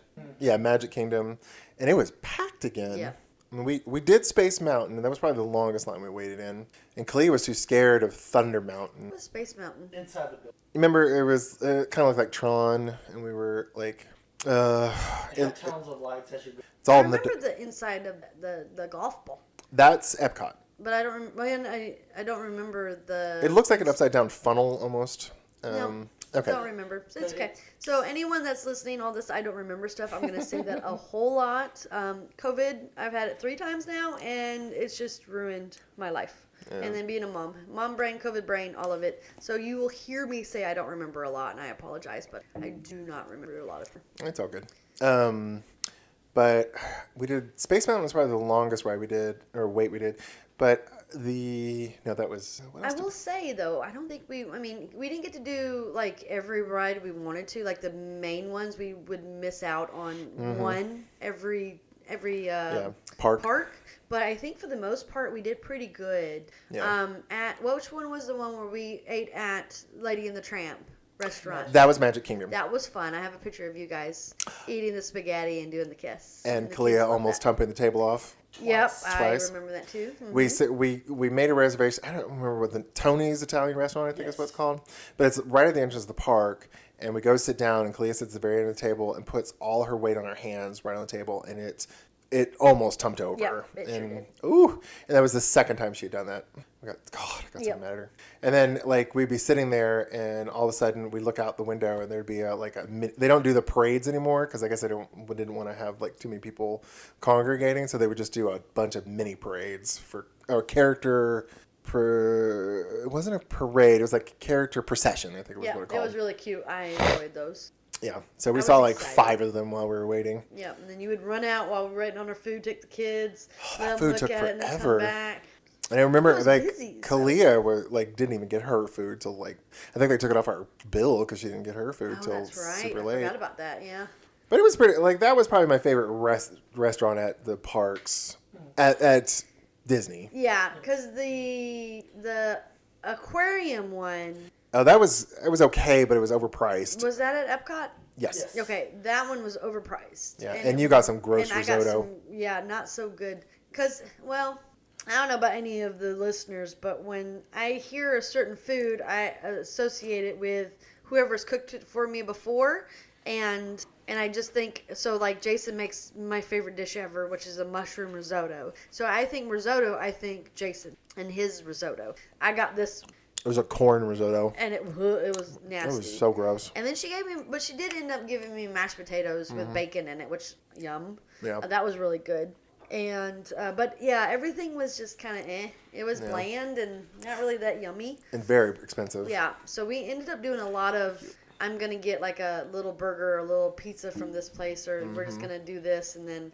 Kingdom, and it was packed again. Yeah. I mean, we did Space Mountain, and that was probably the longest line we waited in. And Kalia was too scared of Thunder Mountain. What was Space Mountain? Inside the building. Remember, it was kind of looked like Tron, and we were like, It had tons of lights as you go. it's all I in the. remember the inside of the golf ball, That's Epcot. but I don't. I don't remember the. It looks like an upside down funnel almost. No. Okay. Don't remember. It's okay. So anyone that's listening, all this I don't remember stuff, I'm going to say that a whole lot. COVID, I've had it 3 times now, and it's just ruined my life. Yeah. And then being a mom brain, COVID brain, all of it. So you will hear me say I don't remember a lot, and I apologize, but I do not remember a lot of it. It's all good. But we did Space Mountain was probably the longest ride we did, or wait we did. But that was. What I else will say though, I don't think we didn't get to do like every ride we wanted to. Like the main ones, we would miss out on one every park. But I think for the most part, we did pretty good. Yeah. Which one was the one where we ate at Lady and the Tramp restaurant? That was Magic Kingdom. That was fun. I have a picture of you guys eating the spaghetti and doing the kiss. And the kids Kalia loved almost that. humping the table off. Yep, Twice. I remember that too. Mhm. We made a reservation. I don't remember what the Tony's Italian restaurant, I think is what it's called. But it's right at the entrance of the park. And we go sit down, and Kalia sits at the very end of the table and puts all her weight on her hands right on the table. And it almost tumped over. Yep, it sure and did. ooh, and that was the second time she had done that. I got so Yep. mad at her. And then like we'd be sitting there, and all of a sudden we look out the window, and there'd be they don't do the parades anymore because I guess they didn't want to have like too many people congregating, so they would just do a bunch of mini parades it wasn't a parade, it was like character procession, I think it was Yeah, what it it called. was really cute. I enjoyed those. Yeah, so we I saw was like excited. 5 of them while we were waiting. Yeah, and then you would run out while we were waiting on our food, take the kids, let them food look took at it, and then forever. come back. And I remember It was like busy, so- Kalia didn't even get her food till like I think they took it off our bill because she didn't get her food Oh, till that's right. super I late. forgot about that. Yeah. But it was pretty like that was probably my favorite restaurant at the parks at Disney. Yeah, because the aquarium one, Oh, it was okay, but it was overpriced. was that at Epcot? Yes. Yes. Okay, that one was overpriced. Yeah, and you got some gross and I got risotto. some, not so good. Because, well, I don't know about any of the listeners, but when I hear a certain food, I associate it with whoever's cooked it for me before, and I just think, so like Jason makes my favorite dish ever, which is a mushroom risotto. So I think risotto, I think Jason and his risotto. I got this, It was a corn risotto. and it was nasty. It was so gross. And then she did end up giving me mashed potatoes with bacon in it, which, yum. Yeah. That was really good. And, but yeah, everything was just kind of It was bland and not really that yummy. And very expensive. Yeah. So we ended up doing a lot of, I'm going to get like a little burger or a little pizza from this place, or we're just going to do this and then,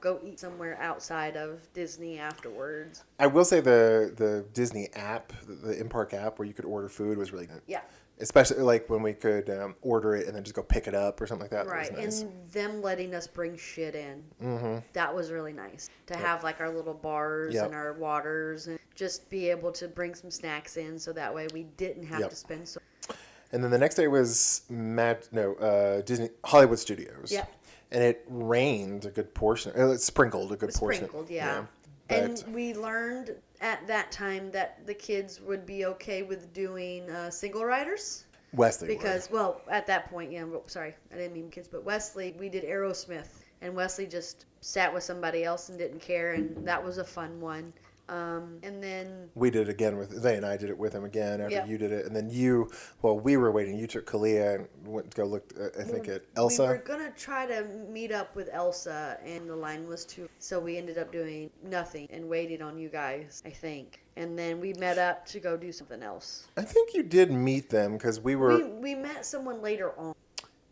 go eat somewhere outside of Disney afterwards. I will say the Disney app, the in-park app where you could order food was really good. Yeah. Especially like when we could order it and then just go pick it up or something like that. Right, That was nice. and them letting us bring shit in. That was really nice to have like our little bars Yep. and our waters and just be able to bring some snacks in, so that way we didn't have Yep. to spend so. And then the next day was Disney Hollywood Studios. Yep. And it rained a good portion. It sprinkled a good portion. Sprinkled, yeah. But And we learned at that time that the kids would be okay with doing single riders. Wesley Because, well, at that point, sorry, I didn't mean kids, but Wesley, we did Aerosmith, and Wesley just sat with somebody else and didn't care, and that was a fun one. And then, we did it again Zay and I did it with him again after Yep. you did it. And then we were waiting. You took Kalia and went to go look, I think, at Elsa. we were going to try to meet up with Elsa, and the line was too, so we ended up doing nothing and waited on you guys, I think. And then we met up to go do something else. I think you did meet them because we were. We met someone later on.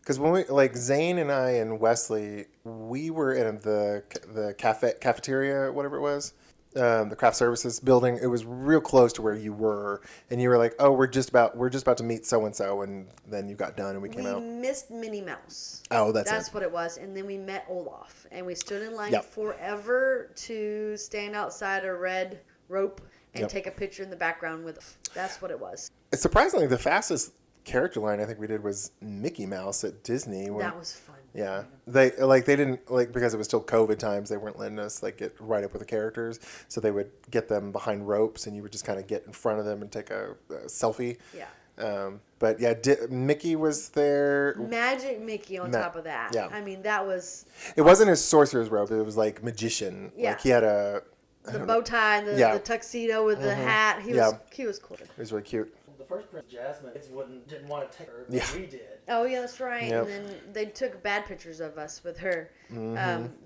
Because when Zane and I and Wesley, we were in the cafeteria, whatever it was, the craft services building. It was real close to where you were, and you were like, "Oh, we're just about to meet so and so," and then you got done and we came out. We missed Minnie Mouse. Oh, that's it. what it was. And then we met Olaf, and we stood in line Yep. forever to stand outside a red rope and Yep. take a picture in the background with. That's what it was. Surprisingly, the fastest character line I think we did was Mickey Mouse at Disney. That was fun. Yeah, they didn't like, because it was still COVID times. They weren't letting us like get right up with the characters, so they would get them behind ropes, and you would just kind of get in front of them and take a selfie. Yeah. But yeah, Mickey was there. Magic Mickey on top of that. Yeah. I mean, that was. It wasn't his sorcerer's robe. It was like magician. Yeah. Like he had the bow tie and the tuxedo with the hat. He was cool. It was really cute. The first Prince Jasmine, kids didn't want to take her, but we did. Oh yeah, that's right. Yep. And then they took bad pictures of us with her,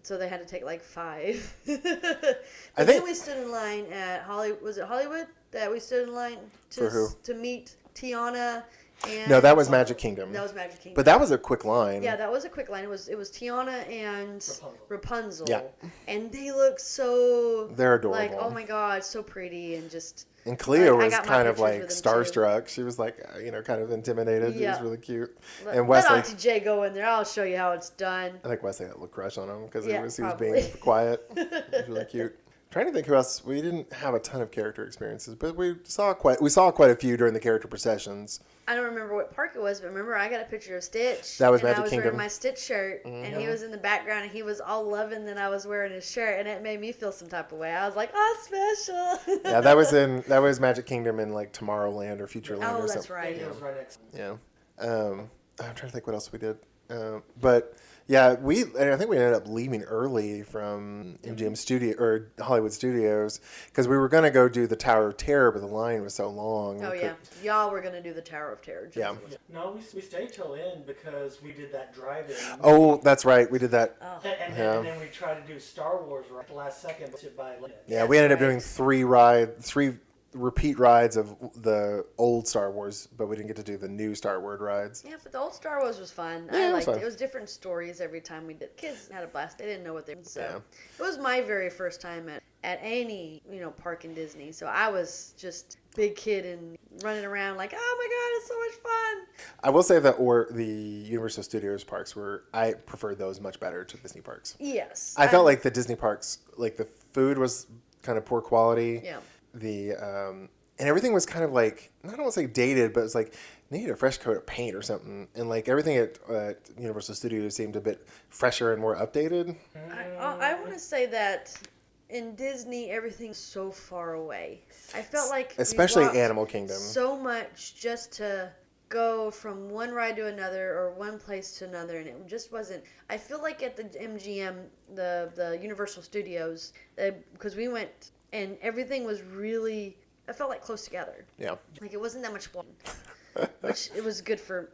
so they had to take like 5. Then we stood in line at Hollywood. Was it Hollywood that we stood in line to meet Tiana? And No, that was Magic Kingdom. That was Magic Kingdom. But that was a quick line. Yeah, that was a quick line. It was Tiana and Rapunzel. Yeah. And they look so. They're adorable. Like, oh my god, so pretty and just. And Cleo I was got my kind of pictures like with them, starstruck. She was like, kind of intimidated. Yeah. It was really cute. Let And Wesley, Auntie J go in there. I'll show you how it's done. I think Wesley had a little crush on him because Yeah, he was probably. being quiet. It was really cute. Trying to think who else. We didn't have a ton of character experiences, but we saw quite a few during the character processions. I don't remember what park it was, but remember I got a picture of Stitch. That was and Magic I was Kingdom. wearing my Stitch shirt, and he was in the background, and he was all loving that I was wearing his shirt, and it made me feel some type of way. I was like, oh, special. Yeah, that was Magic Kingdom in like Tomorrowland or Futureland or something. That's right. It was right next. Yeah. I'm trying to think what else we did. But yeah, I think we ended up leaving early from MGM Studio or Hollywood Studios because we were going to go do the Tower of Terror, but the line was so long. Oh, yeah. Y'all were going to do the Tower of Terror. Yeah. No, we stayed till in because we did that drive-in. Oh, that's right. We did that. Oh. And then we tried to do Star Wars right at the last second, but by Yeah, we ended up doing 3 repeat rides of the old Star Wars, but we didn't get to do the new Star Wars rides. Yeah, but the old Star Wars was fun. Yeah, I liked it was it. fun. It was different stories every time we did. Kids had a blast. They didn't know what they were. So Yeah. it was my very first time at any park in Disney. So I was just big kid and running around like, oh my god, it's so much fun. I will say that the Universal Studios parks I preferred those much better to Disney parks. Yes, I felt like the Disney parks, like the food was kind of poor quality. Yeah. And everything was kind of like, I don't want to say dated, but it's like needed a fresh coat of paint or something. And like everything at Universal Studios seemed a bit fresher and more updated. I want to say that in Disney, everything's so far away. I felt like Especially we walked Animal Kingdom. so much just to go from one ride to another or one place to another, and it just wasn't. I feel like at the MGM, the Universal Studios, because we went and everything was really. I felt like close together. Yeah. Like it wasn't that much fun, which it was good for.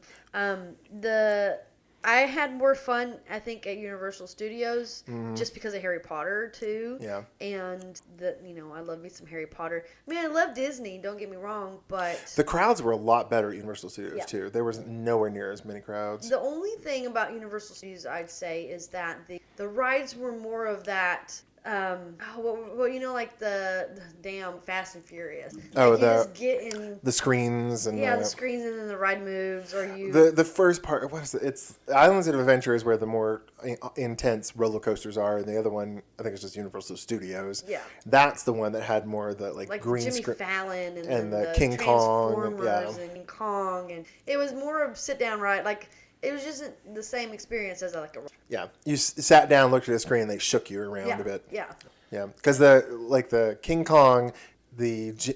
I had more fun, I think, at Universal Studios just because of Harry Potter too. Yeah. And I love me some Harry Potter. I mean, I love Disney. Don't get me wrong, but The crowds were a lot better at Universal Studios Yeah. ther there was nowhere near as many crowds. the only thing about Universal Studios I'd say is that the rides were more of that. Like the damn Fast and Furious. Oh, like you just get in. The screens and The screens and then the ride moves, or you. the first part. What is it? It's Islands of Adventure is where the more intense roller coasters are, and the other one I think it's just Universal Studios. Yeah. That's the one that had more of the like green Jimmy screen. Fallon and and then the King Kong, Transformers yeah. and King Kong, and it was more of sit down ride. Like it was just the same experience as like a. Yeah, you sat down, looked at the screen, and they shook you around a bit. Yeah. Yeah, because the King Kong,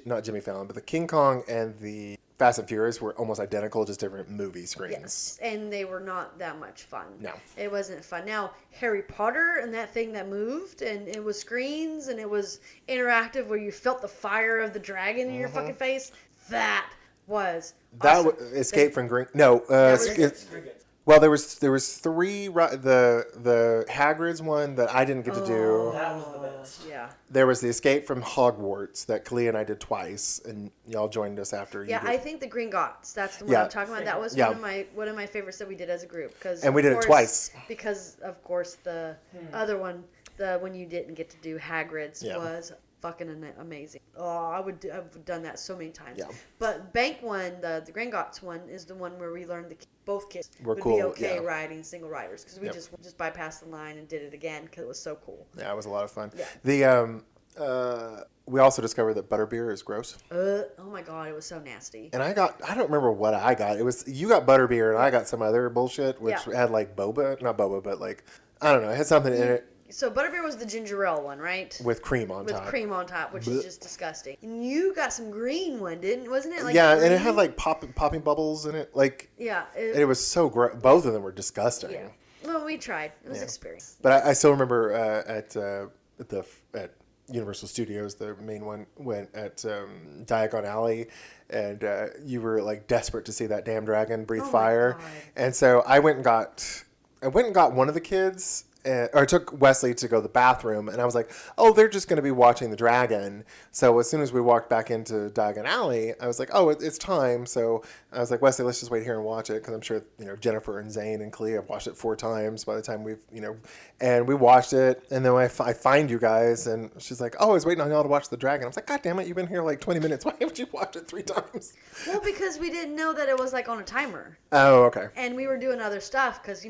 not Jimmy Fallon, but the King Kong and the Fast and Furious were almost identical, just different movie screens. Yes, and they were not that much fun. No. It wasn't fun. Now, Harry Potter and that thing that moved, and it was screens, and it was interactive where you felt the fire of the dragon in your fucking face, that was awesome. Escape from Green. No, well, there was 3. The Hagrid's one that I didn't get to do. That was the best. Yeah. There was the Escape from Hogwarts that Kalia and I did twice, and y'all joined us after. Yeah, you did. I think the Green Gots. That's the one Yeah. I'm talking about. That was Yeah. one of my favorites that we did as a group. And we did it twice. Because of course the other one, the one you didn't get to do, Hagrid's, Yeah. was fucking amazing. Oh, I've done that so many times. Yeah. But Bank one, the Gringotts one, is the one where we learned both kids We're would cool, be okay yeah. riding single riders because we Yep. just bypassed the line and did it again because it was so cool. Yeah, it was a lot of fun. Yeah. We also discovered that butterbeer is gross. Oh my god, it was so nasty. And I don't remember what I got. You got butterbeer and I got some other bullshit, which Yeah. had like boba, not boba, but like, I don't know, it had something in it So butterbeer was the ginger ale one, right? with cream on With top. cream on top, which Blech. is just disgusting. And you got some green one, wasn't it? Like Yeah, and it green? had like popping bubbles in it. Like, Yeah. it was so gross. Both of them were disgusting. Yeah. Well, we tried. It was Yeah. experience. But I still remember at Universal Studios, the main one went at Diagon Alley, and you were like desperate to see that damn dragon breathe Oh my fire, God. and so I went and got one of the kids. Or I took Wesley to go to the bathroom, and I was like, "Oh, they're just going to be watching the dragon." So as soon as we walked back into Diagon Alley, I was like, "Oh, it's time." So I was like, "Wesley, let's just wait here and watch it," because I'm sure Jennifer and Zane and Clea have watched it 4 times by the time and we watched it, and then I find you guys, and she's like, "Oh, I was waiting on y'all to watch the dragon." I was like, "God damn it, you've been here like 20 minutes. Why haven't you watched it 3 times?" Well, because we didn't know that it was like on a timer, Oh, okay. and we were doing other stuff because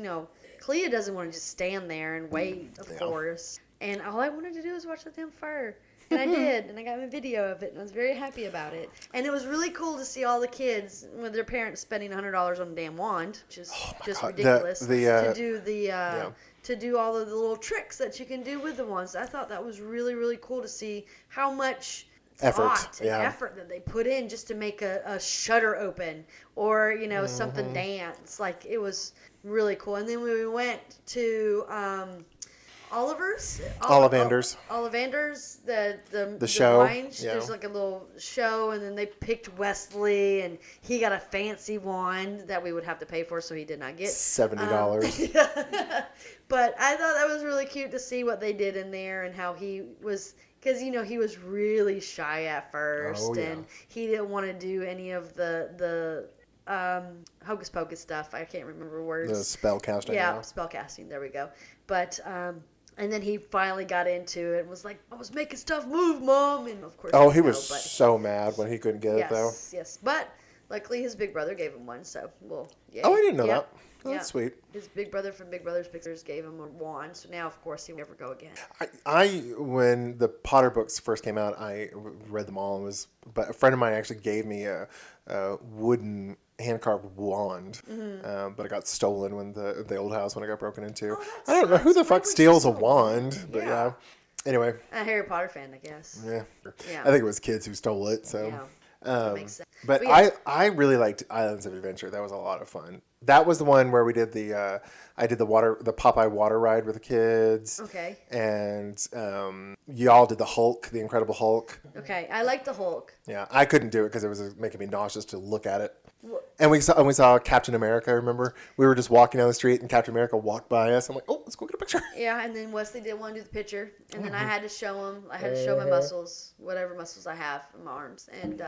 Clea doesn't want to just stand there and wait, of Yeah. course. And all I wanted to do was watch the damn fire. And I did, and I got a video of it, and I was very happy about it. And it was really cool to see all the kids with their parents spending $100 on a damn wand, which is just God. ridiculous. Yeah. To do all of the little tricks that you can do with the wands. I thought that was really, really cool to see how much thought and effort that they put in just to make a shutter open or something dance. Like, it was really cool. And then we went to Ollivander's, the show. wine. Yeah. There's like a little show, and then they picked Wesley, and he got a fancy wand that we would have to pay for, so he did not get $70. But I thought that was really cute to see what they did in there and how he was, because he was really shy at first, Oh, yeah. and he didn't want to do any of the hocus pocus stuff. I can't remember words. The spell casting. Yeah, spell casting. There we go. But and then he finally got into it and was like, "I was making stuff move, Mom," and of course. Oh, he was so mad when he couldn't get it though. Yes. But luckily, his big brother gave him one, so yay. Oh, I didn't know that. Oh, Yeah. that's sweet. His big brother from Big Brothers Pictures gave him a wand, so now, of course, he will never go again. When the Potter books first came out, I read them all, but a friend of mine actually gave me a wooden hand-carved wand, but it got stolen when the old house when it got broken into. I don't know who the fuck steals a wand, but yeah. Anyway. A Harry Potter fan, I guess. Yeah. Yeah. I think it was kids who stole it, so. Yeah. That makes sense. But yeah. I really liked Islands of Adventure. That was a lot of fun. That was the one where we did the Popeye water ride with the kids. Okay. And y'all did the Hulk, the Incredible Hulk. Okay, I like the Hulk. Yeah, I couldn't do it because it was making me nauseous to look at it. And we saw Captain America. Remember, we were just walking down the street and Captain America walked by us. I'm like, oh, let's go get a picture. Yeah, and then Wesley didn't want to do the picture, and then I had to show him. I had to show my muscles, whatever muscles I have in my arms, and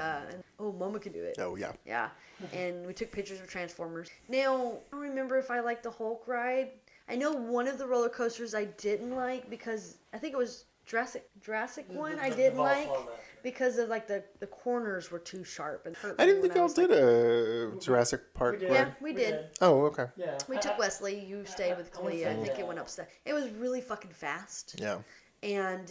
Mama can do it. Oh yeah. Yeah, and we took pictures of Transformers. Now, I don't remember if I liked the Hulk ride. I know one of the roller coasters I didn't like because I think it was Jurassic one. I didn't like because of like the corners were too sharp and hurt. I didn't think y'all did a Jurassic Park ride. Yeah, we did. Oh, okay. Yeah. We took Wesley. You stayed with Clea. I think it went upstairs. It was really fucking fast. Yeah. And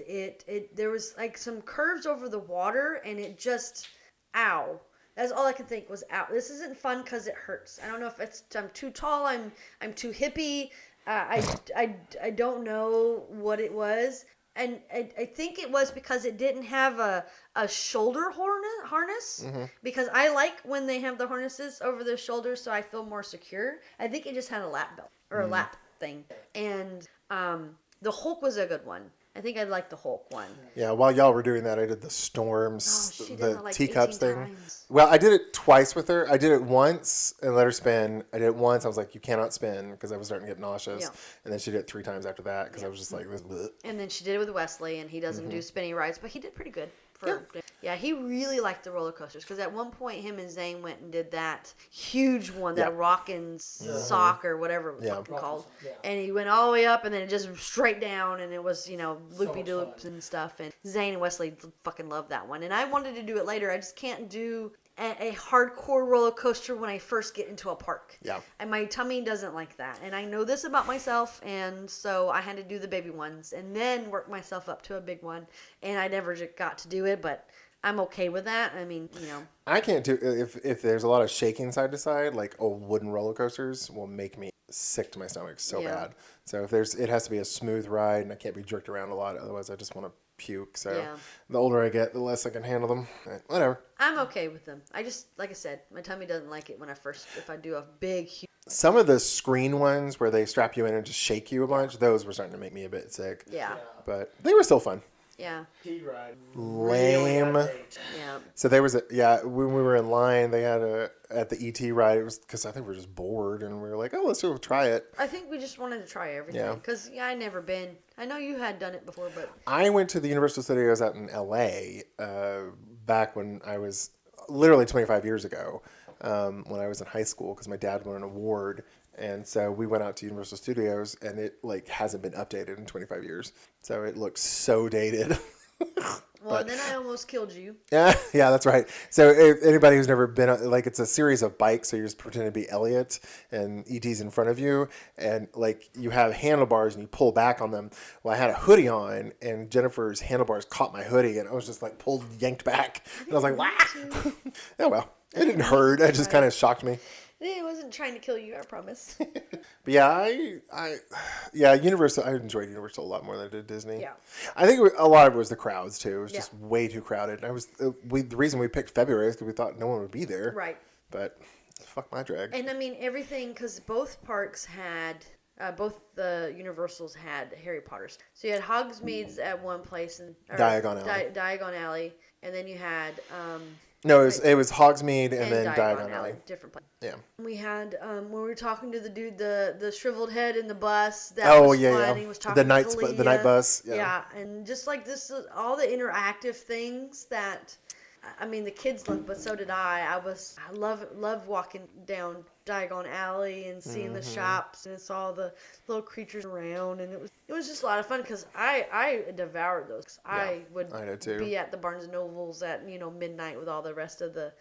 there was like some curves over the water, and it just, ow. That's all I could think was, ow. This isn't fun because it hurts. I don't know if I'm too tall. I'm too hippie. I don't know what it was. And I think it was because it didn't have a shoulder harness. Mm-hmm. Because I like when they have the harnesses over their shoulders, so I feel more secure. I think it just had a lap belt or a lap thing. And the Hulk was a good one. I think I'd like the Hulk one. Yeah, while y'all were doing that, I did the storms, the like teacups 18 thing. times. Well, I did it twice with her. I did it once and let her spin. I did it once. I was like, you cannot spin because I was starting to get nauseous. Yeah. And then she did it 3 times after that because I was just like, bleh. And then she did it with Wesley, and he doesn't do spinny rides, but he did pretty good. Yeah, he really liked the roller coasters because at one point him and Zane went and did that huge one, that rockin' sock or whatever it was fucking called. Yeah. And he went all the way up and then it just straight down, and it was, loopy loops and stuff. And Zane and Wesley fucking loved that one. And I wanted to do it later. I just can't do a hardcore roller coaster when I first get into a park. Yeah. And my tummy doesn't like that. And I know this about myself, and so I had to do the baby ones and then work myself up to a big one. And I never got to do it, but I'm okay with that. I mean, I can't do if there's a lot of shaking side to side, like old wooden roller coasters will make me sick to my stomach so Yeah. bad. So if it has to be a smooth ride and I can't be jerked around a lot, otherwise I just want to puke. So Yeah. the older I get, the less I can handle them. Whatever. I'm okay with them. I just, like I said, my tummy doesn't like it if I do a big, huge. Some of the screen ones where they strap you in and just shake you a bunch, those were starting to make me a bit sick. Yeah. But they were still fun. Yeah. Tea ride. Lame. Really Yeah. So there was when we were in line, they had at the ET ride. It was because I think we were just bored and we were like, oh, let's go try it. I think we just wanted to try everything. Yeah. Because I never been. I know you had done it before, but. I went to the Universal Studios out in LA back when I was literally 25 years ago, when I was in high school because my dad won an award. And so we went out to Universal Studios and it hasn't been updated in 25 years. So it looks so dated. Well, and then I almost killed you. Yeah, that's right. So if anybody who's never been, it's a series of bikes, so you just pretend to be Elliot and E.T.'s in front of you, and you have handlebars and you pull back on them. Well, I had a hoodie on, and Jennifer's handlebars caught my hoodie, and I was just yanked back. And I was like, wow. Oh, well, it didn't hurt. It just kind of shocked me. It wasn't trying to kill you, I promise. But yeah, Universal. I enjoyed Universal a lot more than I did Disney. Yeah. I think a lot of it was the crowds too. It was Yeah. just way too crowded. The reason we picked February is because we thought no one would be there. Right. But fuck my drag. And I mean, everything, because both parks had, both the Universals had Harry Potter's. So you had Hogsmeade's at one place, Diagon Alley. Diagon Alley, and then you had No, it was Hogsmeade and then Diagon Alley. different place. Yeah. We had when we were talking to the dude, the shriveled head in the bus. That Oh was yeah, fun. yeah. He was talking The to night Kalia. bus. Yeah. Yeah, and just like this, all the interactive things that, I mean, the kids loved, but so did I. I love walking down Diagon Alley and seeing the shops and saw the little creatures around, and it was just a lot of fun because I devoured those. I did too. be at the Barnes and Nobles at midnight with all the rest of the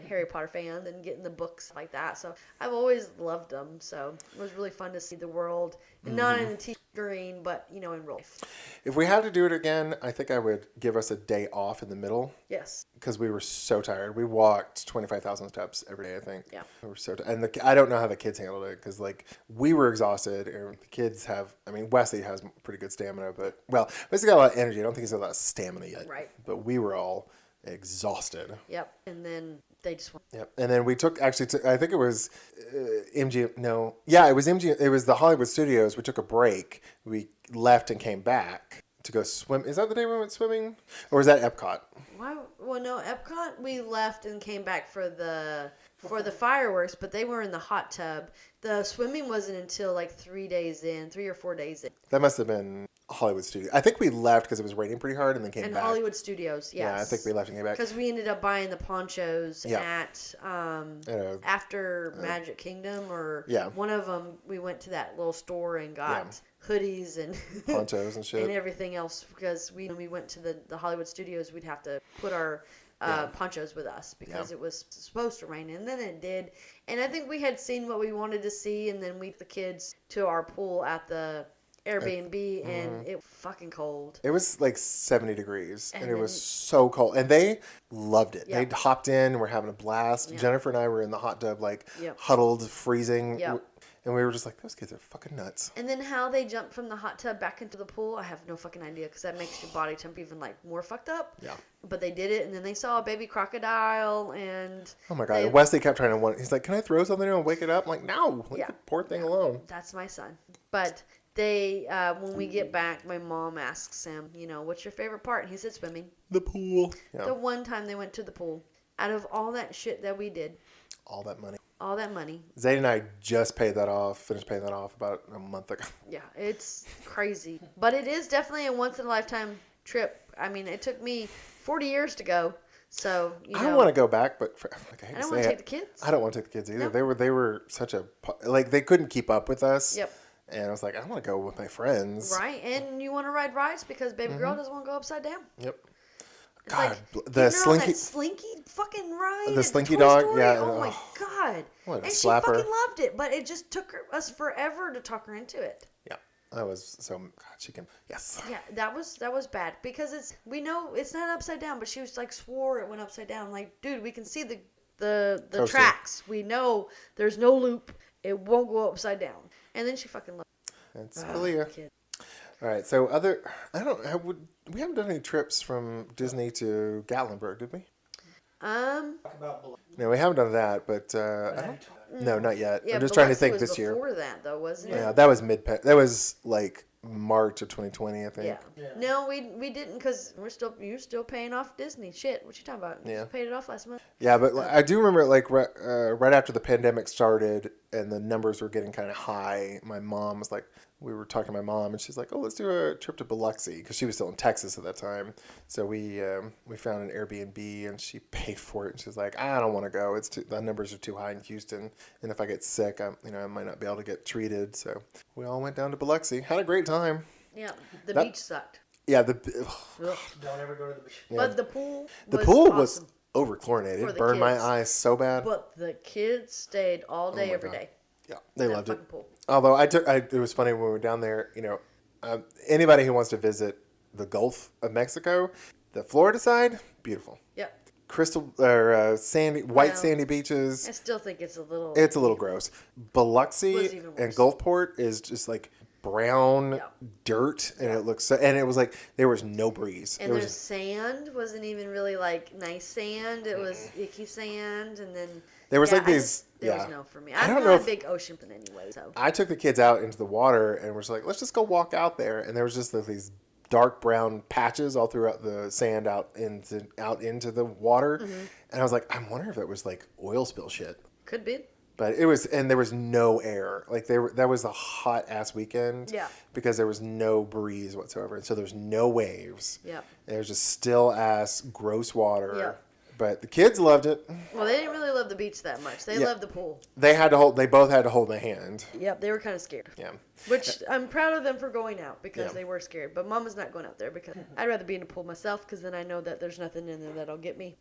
Harry Potter fans and getting the books like that. So I've always loved them. So it was really fun to see the world, and not in the TV screen, but in real life. If we had to do it again, I think I would give us a day off in the middle Yes. because we were so tired. We walked 25,000 steps every day, I think. Yeah. We were so tired. And I don't know how the kids handled it because we were exhausted and the kids Wesley has pretty good stamina, but Wesley got a lot of energy. I don't think he's got a lot of stamina yet. Right. But we were all exhausted. Yep. And then they just went. Yep. And then we took I think it was MGM. No. Yeah, it was MGM. It was the Hollywood Studios. We took a break. We left and came back to go swim. Is that the day we went swimming? Or was that Epcot? Well, no, Epcot we left and came back for the fireworks, but they were in the hot tub. The swimming wasn't until 3 or 4 days in. That must have been Hollywood Studios. I think we left because it was raining pretty hard and then came And back. Hollywood Studios, yes. Yeah, I think we left and came back. Because we ended up buying the ponchos Yeah. at know, after Magic Kingdom, or Yeah. one of them. We went to that little store and got hoodies and Ponchos and shit. and everything else, because when we went to the Hollywood Studios, we'd have to put our ponchos with us because it was supposed to rain, and then it did. And I think we had seen what we wanted to see, and then we took the kids to our pool at the Airbnb, and it was fucking cold. It was 70 degrees, and it then- was so cold. And they loved it. Yep. They hopped in, were having a blast. Yep. Jennifer and I were in the hot tub, Yep. huddled, freezing. Yep. And we were just like, those kids are fucking nuts. And then how they jumped from the hot tub back into the pool, I have no fucking idea, because that makes your body temp even more fucked up. Yeah. But they did it, and then they saw a baby crocodile, and Oh my God. Wesley kept trying to he's like, can I throw something in and wake it up? I'm like, no, leave the poor thing alone. that's my son. But they, when we get back, my mom asks him, what's your favorite part? And he said swimming. The pool. Yeah. The one time they went to the pool, out of all that shit that we did, All that money. all that money. Zayd and I just finished paying that off about a month ago. Yeah, it's crazy. But it is definitely a once-in-a-lifetime trip. I mean, it took me 40 years to go. So, I don't want to go back, but I don't want to take the kids. I don't want to take the kids either. No. They were such a, they couldn't keep up with us. Yep. And I was like, I want to go with my friends. Right, and you want to ride rides because baby girl doesn't want to go upside down. Yep. It's God, like, the getting her on slinky. that slinky fucking ride. crying. The at Slinky Toy dog? Story. Yeah, Oh my oh, god. what a And she slapper. fucking loved it, but it just took us forever to talk her into it. Yeah, that was so. God, she can. Yes. Yeah, that was bad because we know it's not upside down, but she was like swore it went upside down. Like, dude, we can see the Coaster. tracks. We know there's no loop. It won't go upside down. And then she fucking loved it. That's Kalia. Kid. All right. So I don't. We haven't done any trips from Disney to Gatlinburg, did we? Talk about blood. No, we haven't done that, but I don't. No, not yet. Yeah, I'm just trying to Biloxi think was this year. before that though, wasn't it? Yeah, that was That was like March of 2020, I think. Yeah. Yeah. No, we didn't because you're still paying off Disney. Shit, what you talking about? You Yeah. just paid it off last month. Yeah, but I do remember like right after the pandemic started and the numbers were getting kind of high. My mom was like, we were talking to my mom and she's like, oh, let's do a trip to Biloxi because she was still in Texas at that time. So we found an Airbnb and she paid for it and she's like, I don't want to go. The numbers are too high in Houston, and if I get sick, I might not be able to get treated. So we all went down to Biloxi, had a great time. Yeah, the That- beach sucked. Yeah, Ugh. Don't ever go to the beach. But the pool. the was pool awesome. was over chlorinated. For It the burned my kids. eyes so bad. But the kids stayed all day, my every God. day. Yeah, they in that loved it. fucking pool. Although it was funny when we were down there. Anybody who wants to visit the Gulf of Mexico, the Florida side, beautiful, Yep. crystal or sandy, white Well, sandy beaches. I still think it's a little. It's a little gross. Biloxi Was even and worse. Gulfport is just like brown Yeah. dirt, and it looks so. And it was like there was no breeze. And There their was sand wasn't even really like nice sand. It was icky sand, and then There was, like, I these- just- there was yeah. no for me. I I'm don't not know a if- big ocean person anyway, so I took the kids out into the water and was like, let's just go walk out there. And there was just these dark brown patches all throughout the sand out into the water. Mm-hmm. And I was like, I'm wondering if it was like oil spill shit. could be. But it was, and there was no air. Like that was a hot ass weekend. Yeah. Because there was no breeze whatsoever. And so there was no waves. Yep. And it was just still ass gross water. Yep. But the kids loved it. Well, they didn't really love the beach that much. They Yeah. loved the pool. They both had to hold my hand. Yep, they were kind of scared. Yeah. Which I'm proud of them for going out because Yeah. they were scared. But Mama's not going out there because I'd rather be in the pool myself because then I know that there's nothing in there that'll get me.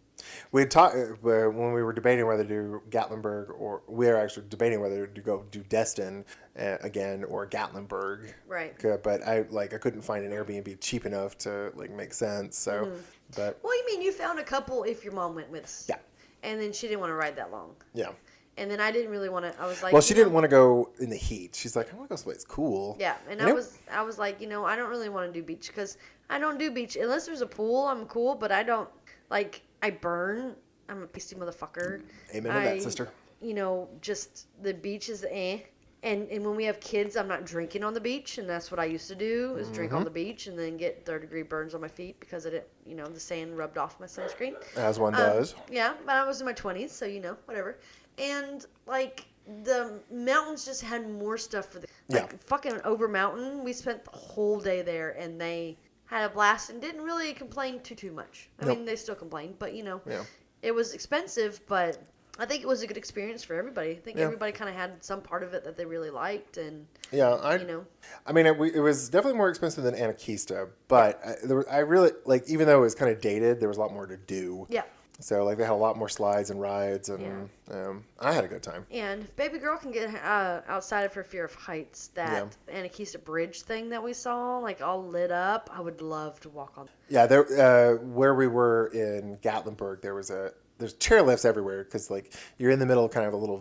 We had talked when we were debating whether to do Gatlinburg, or we were actually debating whether to go do Destin again or Gatlinburg. Right. But I couldn't find an Airbnb cheap enough to like make sense. So, Mm-hmm. but Well, you mean you found a couple if your mom went with us? Yeah. And then she didn't want to ride that long. yeah. And then I didn't really want to. I was like, Well, she you know- didn't want to go in the heat. She's like, I want to go someplace cool. Yeah, and it- I was like, I don't really want to do beach because I don't do beach unless there's a pool. I'm cool, but I don't like. I burn. I'm a pasty motherfucker. Amen to that, sister. Just the beach is And when we have kids, I'm not drinking on the beach, and that's what I used to do is drink Mm-hmm. on the beach and then get third-degree burns on my feet because it, the sand rubbed off my sunscreen. As one does. Yeah, but I was in my 20s, so whatever. And like the mountains just had more stuff for the fucking Over Mountain. We spent the whole day there, and they had a blast and didn't really complain too much. I Nope. mean, they still complained, but Yeah. it was expensive, but I think it was a good experience for everybody. I think Yeah. everybody kind of had some part of it that they really liked, and Yeah, I mean, it was definitely more expensive than Anarchista, but I really like, even though it was kind of dated, there was a lot more to do. yeah. So like they had a lot more slides and rides, and I had a good time. And if baby girl can get outside of her fear of heights, that Anakisa Bridge thing that we saw, like all lit up, I would love to walk on. Yeah, there where we were in Gatlinburg, there's chairlifts everywhere because like you're in the middle of kind of a little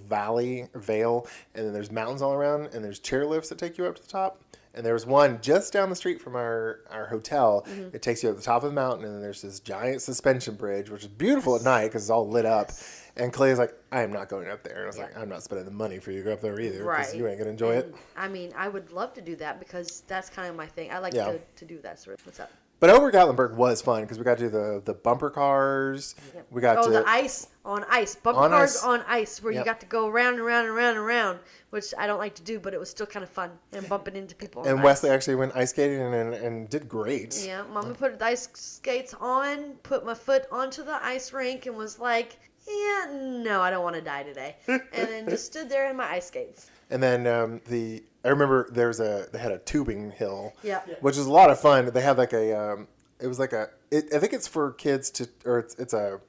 vale, and then there's mountains all around, and there's chairlifts that take you up to the top. And there was one just down the street from our hotel. Mm-hmm. It takes you to the top of the mountain, and then there's this giant suspension bridge, which is beautiful at night because it's all lit up. And Clay's like, I am not going up there. And I was like, I'm not spending the money for you to go up there either because you ain't going to enjoy it. I mean, I would love to do that because that's kind of my thing. I like Yeah. to do that sort of. What's up? But over Gatlinburg was fun because we got to do the bumper cars. We got to the ice on ice. Bumper On cars ice. on ice where you Yep. got to go around and around and around and around, which I don't like to do, but it was still kind of fun and bumping into people. On And ice. Wesley actually went ice skating and did great. Yeah, Mama put the ice skates on, put my foot onto the ice rink, and was like, "Yeah, no, I don't want to die today," and then just stood there in my ice skates. And then I remember they had a tubing hill, Yeah. which was a lot of fun. They had like I think it's for kids to, or it's a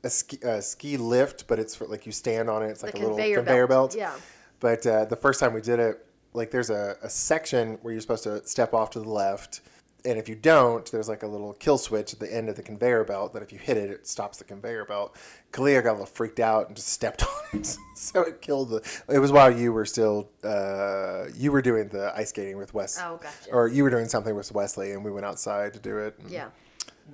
a ski lift, but it's for, like you stand on it. It's like The a little conveyor conveyor belt. belt. Yeah. But the first time we did it, like there's a section where you're supposed to step off to the left. And if you don't, there's like a little kill switch at the end of the conveyor belt that if you hit it, it stops the conveyor belt. Kalia got a little freaked out and just stepped on it. So it killed it was while you were still, you were doing the ice skating with Wes. Oh, gotcha. Or you were doing something with Wesley and we went outside to do it. Yeah.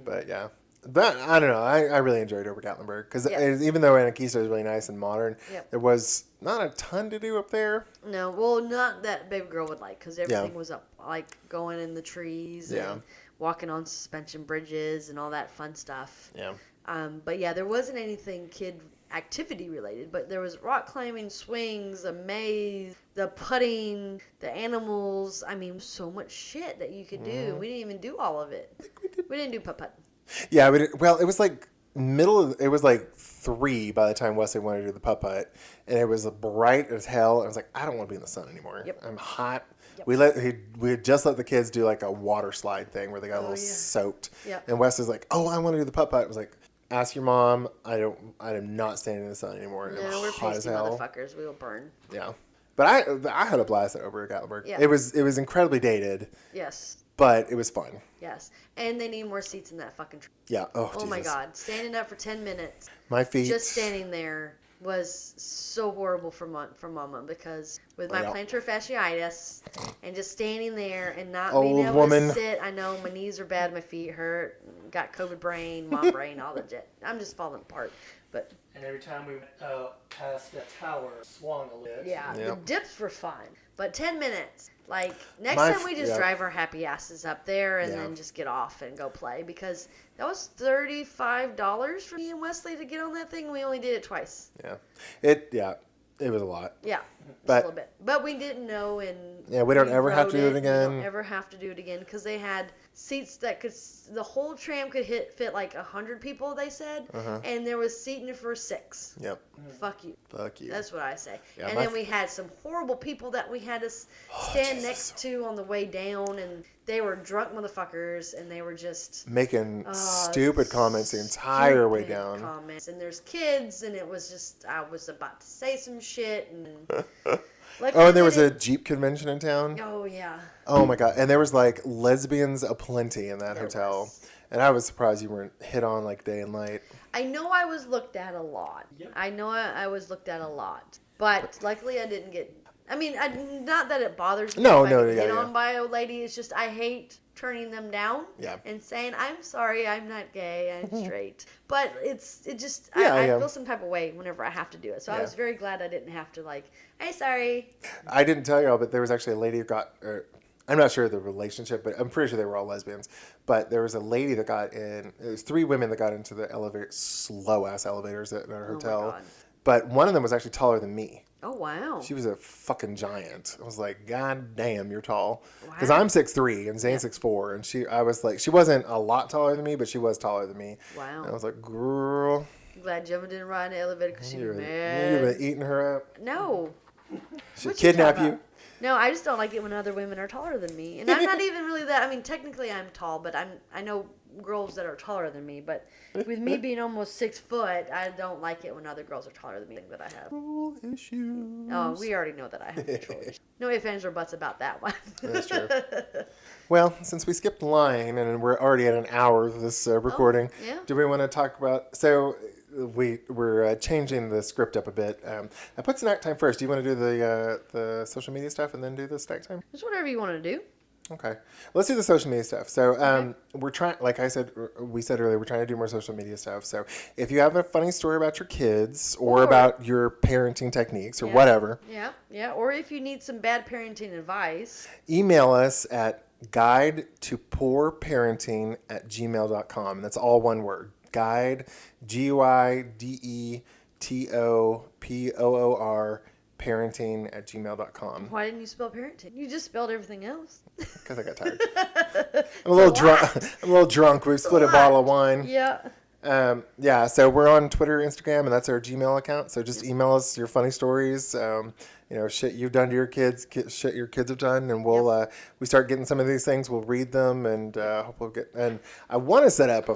But yeah. But I don't know. I really enjoyed Ober Gatlinburg because even though Anakeesa is really nice and modern, there was not a ton to do up there. No, well, not that baby girl would like because everything was up, like going in the trees and walking on suspension bridges and all that fun stuff. Yeah. But yeah, there wasn't anything kid activity related, but there was rock climbing, swings, a maze, the putting, the animals. I mean, so much shit that you could do. We didn't even do all of it. We didn't do putt-putt. Yeah, well, it was like it was like 3 by the time Wesley wanted to do the putt-putt, and it was bright as hell. I was like, I don't want to be in the sun anymore. Yep. I'm hot. Yep. We had just let the kids do like a water slide thing where they got a little soaked. Yep. And Wes was like, "Oh, I want to do the putt-putt." I was like, "Ask your mom. I am not standing in the sun anymore." No, we're hot as pasty hell. motherfuckers. We will burn. Yeah. But I had a blast over at Gatlinburg. Yeah. It was incredibly dated, Yes. but it was fun. Yes. And they need more seats in that fucking Yeah. Oh, Oh my Jesus. God. Standing up for 10 minutes. My feet. Just standing there was so horrible for Mama because with my plantar fasciitis and just standing there and not being Old able woman. to sit. I know my knees are bad, my feet hurt, got COVID brain, mom brain, all the jet. I'm just falling apart. But And every time we went past the tower, swung a little. yeah, the Yep. dips were fun. But 10 minutes. Like, next My time we just yeah. drive our happy asses up there and Yeah. then just get off and go play. Because that was $35 for me and Wesley to get on that thing. We only did it twice. Yeah. It was a lot. Yeah, But- a little bit. But we didn't know, and we don't ever have to do it again. We don't ever have to do it again because they had seats that the whole tram could fit like 100 people. They said, and there was seating for 6. Yep. Fuck you. Fuck you. That's what I say. Yeah, and then we had some horrible people that we had to stand next to on the way down, and they were drunk motherfuckers, and they were just Making stupid comments the entire way stupid down. Comments. And there's kids, and it was just I was about to say some shit, and like Oh, and there was a Jeep convention in town. Oh yeah. Oh my God. And there was like lesbians aplenty in that There hotel. was. And I was surprised you weren't hit on like day and night. I know I was looked at a lot. Yep. I know I was looked at a lot, but luckily I didn't get. I mean, not that it bothers me. No, if no, I get yeah, hit yeah. on by a lady. It's just I hate turning them down. Yeah. And saying I'm sorry, I'm not gay, I'm straight. But it just Yeah, I yeah. feel some type of way whenever I have to do it. So I Yeah. was very glad I didn't have to like, hey, sorry. I didn't tell y'all, but there was actually a lady who got. I'm not sure of the relationship, but I'm pretty sure they were all lesbians. But there was a lady that got in. There was 3 women that got into the elevator, slow ass elevators at our hotel. God. But one of them was actually taller than me. Oh wow. She was a fucking giant. I was like, God damn, you're tall. Because Wow. I'm 6'3" and Zane's 6'4", and I was like, she wasn't a lot taller than me, but she was taller than me. Wow. And I was like, girl, I'm glad Gemma didn't ride in the elevator because she you've was been mad. eating her up. No. She'll What kidnap talking you. about? No, I just don't like it when other women are taller than me, and I'm not even really that. I mean, technically I'm tall, but I know girls that are taller than me. But with me being almost 6 foot, I don't like it when other girls are taller than me. That I have. Control issues. Oh, we already know that I have control issues. No ifs, ands, or buts about that one. That's true. Well, since we skipped line and we're already at an hour of this recording, yeah. do we want to talk about? So we're changing the script up a bit. I put snack time first. Do you want to do the social media stuff and then do the snack time? Just whatever you want to do. Okay, let's do the social media stuff. So we're trying, like we said earlier, we're trying to do more social media stuff. So if you have a funny story about your kids or about your parenting techniques or whatever, Yeah. Or if you need some bad parenting advice, email us at guidetopoorparenting@gmail.com. That's all one word. Guide, GUIDETOPOOR, parenting@gmail.com. why didn't you spell parenting? You just spelled everything else. Because I got tired. I'm a little drunk. I'm a little drunk. We split a bottle of wine. Yeah. Yeah, so we're on Twitter, Instagram, and that's our Gmail account. So just email us your funny stories, shit you've done to your kids, shit your kids have done, and we'll we start getting some of these things. We'll read them, and hopefully get. And I want to set up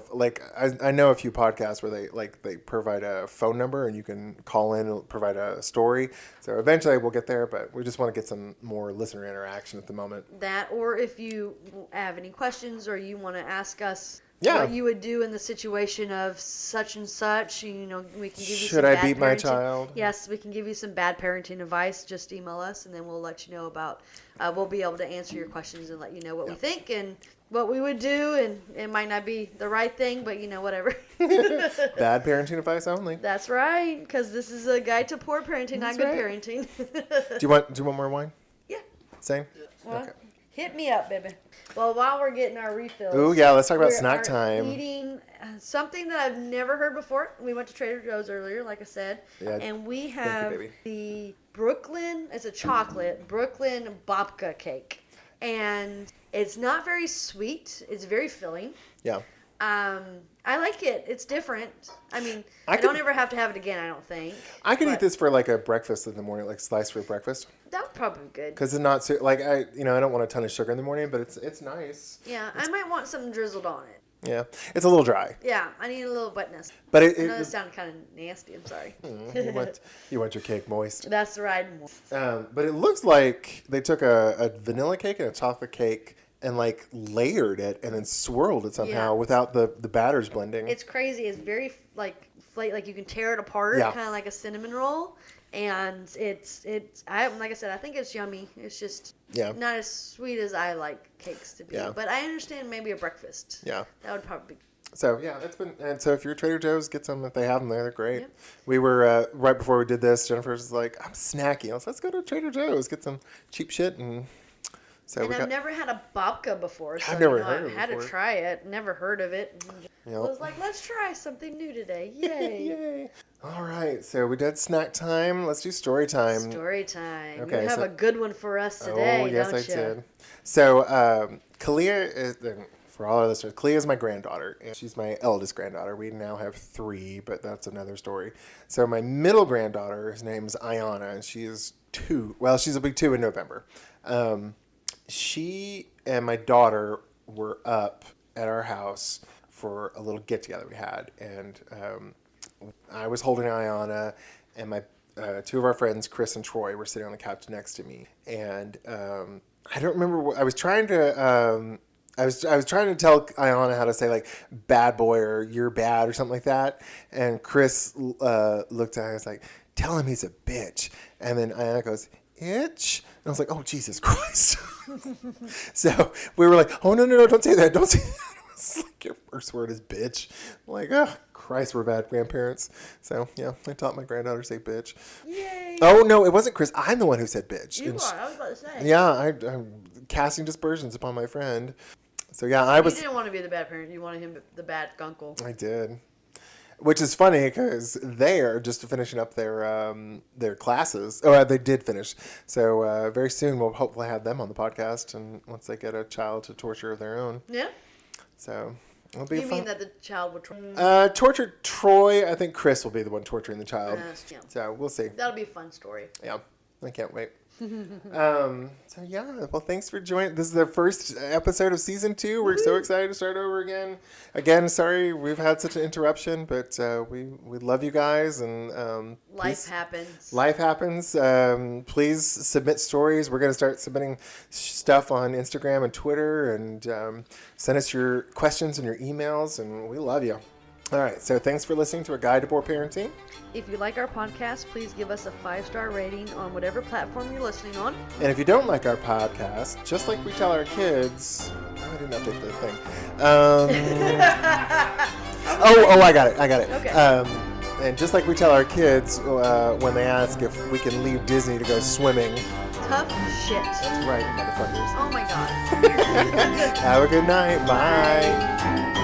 I know a few podcasts where they provide a phone number and you can call in and provide a story. So eventually we'll get there, but we just want to get some more listener interaction at the moment. That, or if you have any questions or you want to ask us. Yeah. What you would do in the situation of such and such, we can give you some Should I bad beat my parenting- child? Yes, we can give you some bad parenting advice. Just email us, and then we'll let you know about. We'll be able to answer your questions and let you know what we think and what we would do. And it might not be the right thing, but whatever. Bad parenting advice only. That's right, because this is a guide to poor parenting, not good parenting. Do you want more wine? Yeah. Same. Well, Okay. hit me up, baby. Well, while we're getting our refills. Ooh, yeah, let's talk about we snack are time. Eating something that I've never heard before. We went to Trader Joe's earlier, like I said. Yeah. And we have baby. the Brooklyn, it's a chocolate, Brooklyn babka cake. And it's not very sweet. It's very filling. Yeah. I like it. It's different. I mean, I I don't could- ever have to have it again, I don't think. I could eat But this for like a breakfast in the morning, like slice for breakfast. That would probably be good. Because it's not so, like I don't want a ton of sugar in the morning, but it's nice. Yeah, I might want something drizzled on it. Yeah, it's a little dry, Yeah, I need a little wetness. but I know this sounded kind of nasty. I'm sorry. you want your cake moist. That's right. But it looks like they took a vanilla cake and a chocolate cake and like layered it and then swirled it somehow Yeah. without the batters blending. It's crazy. It's very like you can tear it apart, Yeah. kind of like a cinnamon roll. And like I said, I think it's yummy. It's just not as sweet as I like cakes to be. Yeah. But I understand maybe a breakfast. Yeah. That would probably be. So yeah, and so if you're Trader Joe's, get some if they have them there. They're great. Yep. We were right before we did this. Jennifer was like, "I'm snacking." I was, "Let's go to Trader Joe's, get some cheap shit." And so And I've never had a babka before, so I've never heard of I it had to before. try it. Never heard of it. Yep. I was like, let's try something new today. Yay. Yay! All right, so we did snack time. Let's do story time. Story time. Okay, you have so- a good one for us today, Oh yes, don't I you? did. So Kalia is for all our listeners. Kalia is my granddaughter, and she's my eldest granddaughter. We now have 3, but that's another story. So my middle granddaughter, her name is Ayana, and she is 2. Well, she'll be 2 in November. She and my daughter were up at our house for a little get together we had, and I was holding Ayana, and my 2 of our friends, Chris and Troy, were sitting on the couch next to me, and I don't remember what I was trying to. I was trying to tell Ayana how to say like bad boy or you're bad or something like that, and Chris looked at me and was like, "Tell him he's a bitch," and then Ayana goes, "Itch," and I was like, "Oh Jesus Christ!" So we were like, "Oh no, don't say that, don't say that." It's like your first word is bitch. I'm like, oh Christ, we're bad grandparents. So yeah, I taught my granddaughter to say bitch. Yay. Oh no, it wasn't Chris. I'm the one who said bitch. You And are. I was about to say. yeah, I'm casting dispersions upon my friend. So yeah, I You was. didn't want to be the bad parent. You wanted him the bad uncle. I did, which is funny because they are just finishing up their classes. Oh, they did finish. So very soon we'll hopefully have them on the podcast, and once they get a child to torture of their own. Yeah. So it'll be You fun. mean that the child would try? Torture Troy. I think Chris will be the one torturing the child. Yeah. So we'll see. That'll be a fun story. Yeah, I can't wait. So yeah, well, thanks for joining. This is the first episode of season 2. We're so excited to start over again. Again, sorry we've had such an interruption, but we love you guys, and Life please- happens. Life happens. Please submit stories. We're going to start submitting stuff on Instagram and Twitter, and send us your questions and your emails, and we love you. All right, so thanks for listening to A Guide to Poor Parenting. If you like our podcast, please give us a 5-star rating on whatever platform you're listening on. And if you don't like our podcast, just like we tell our kids, I didn't update the thing. I got it. Okay. And just like we tell our kids when they ask if we can leave Disney to go swimming, Tough shit. that's right, motherfuckers. Oh my god. Have a good night. Bye.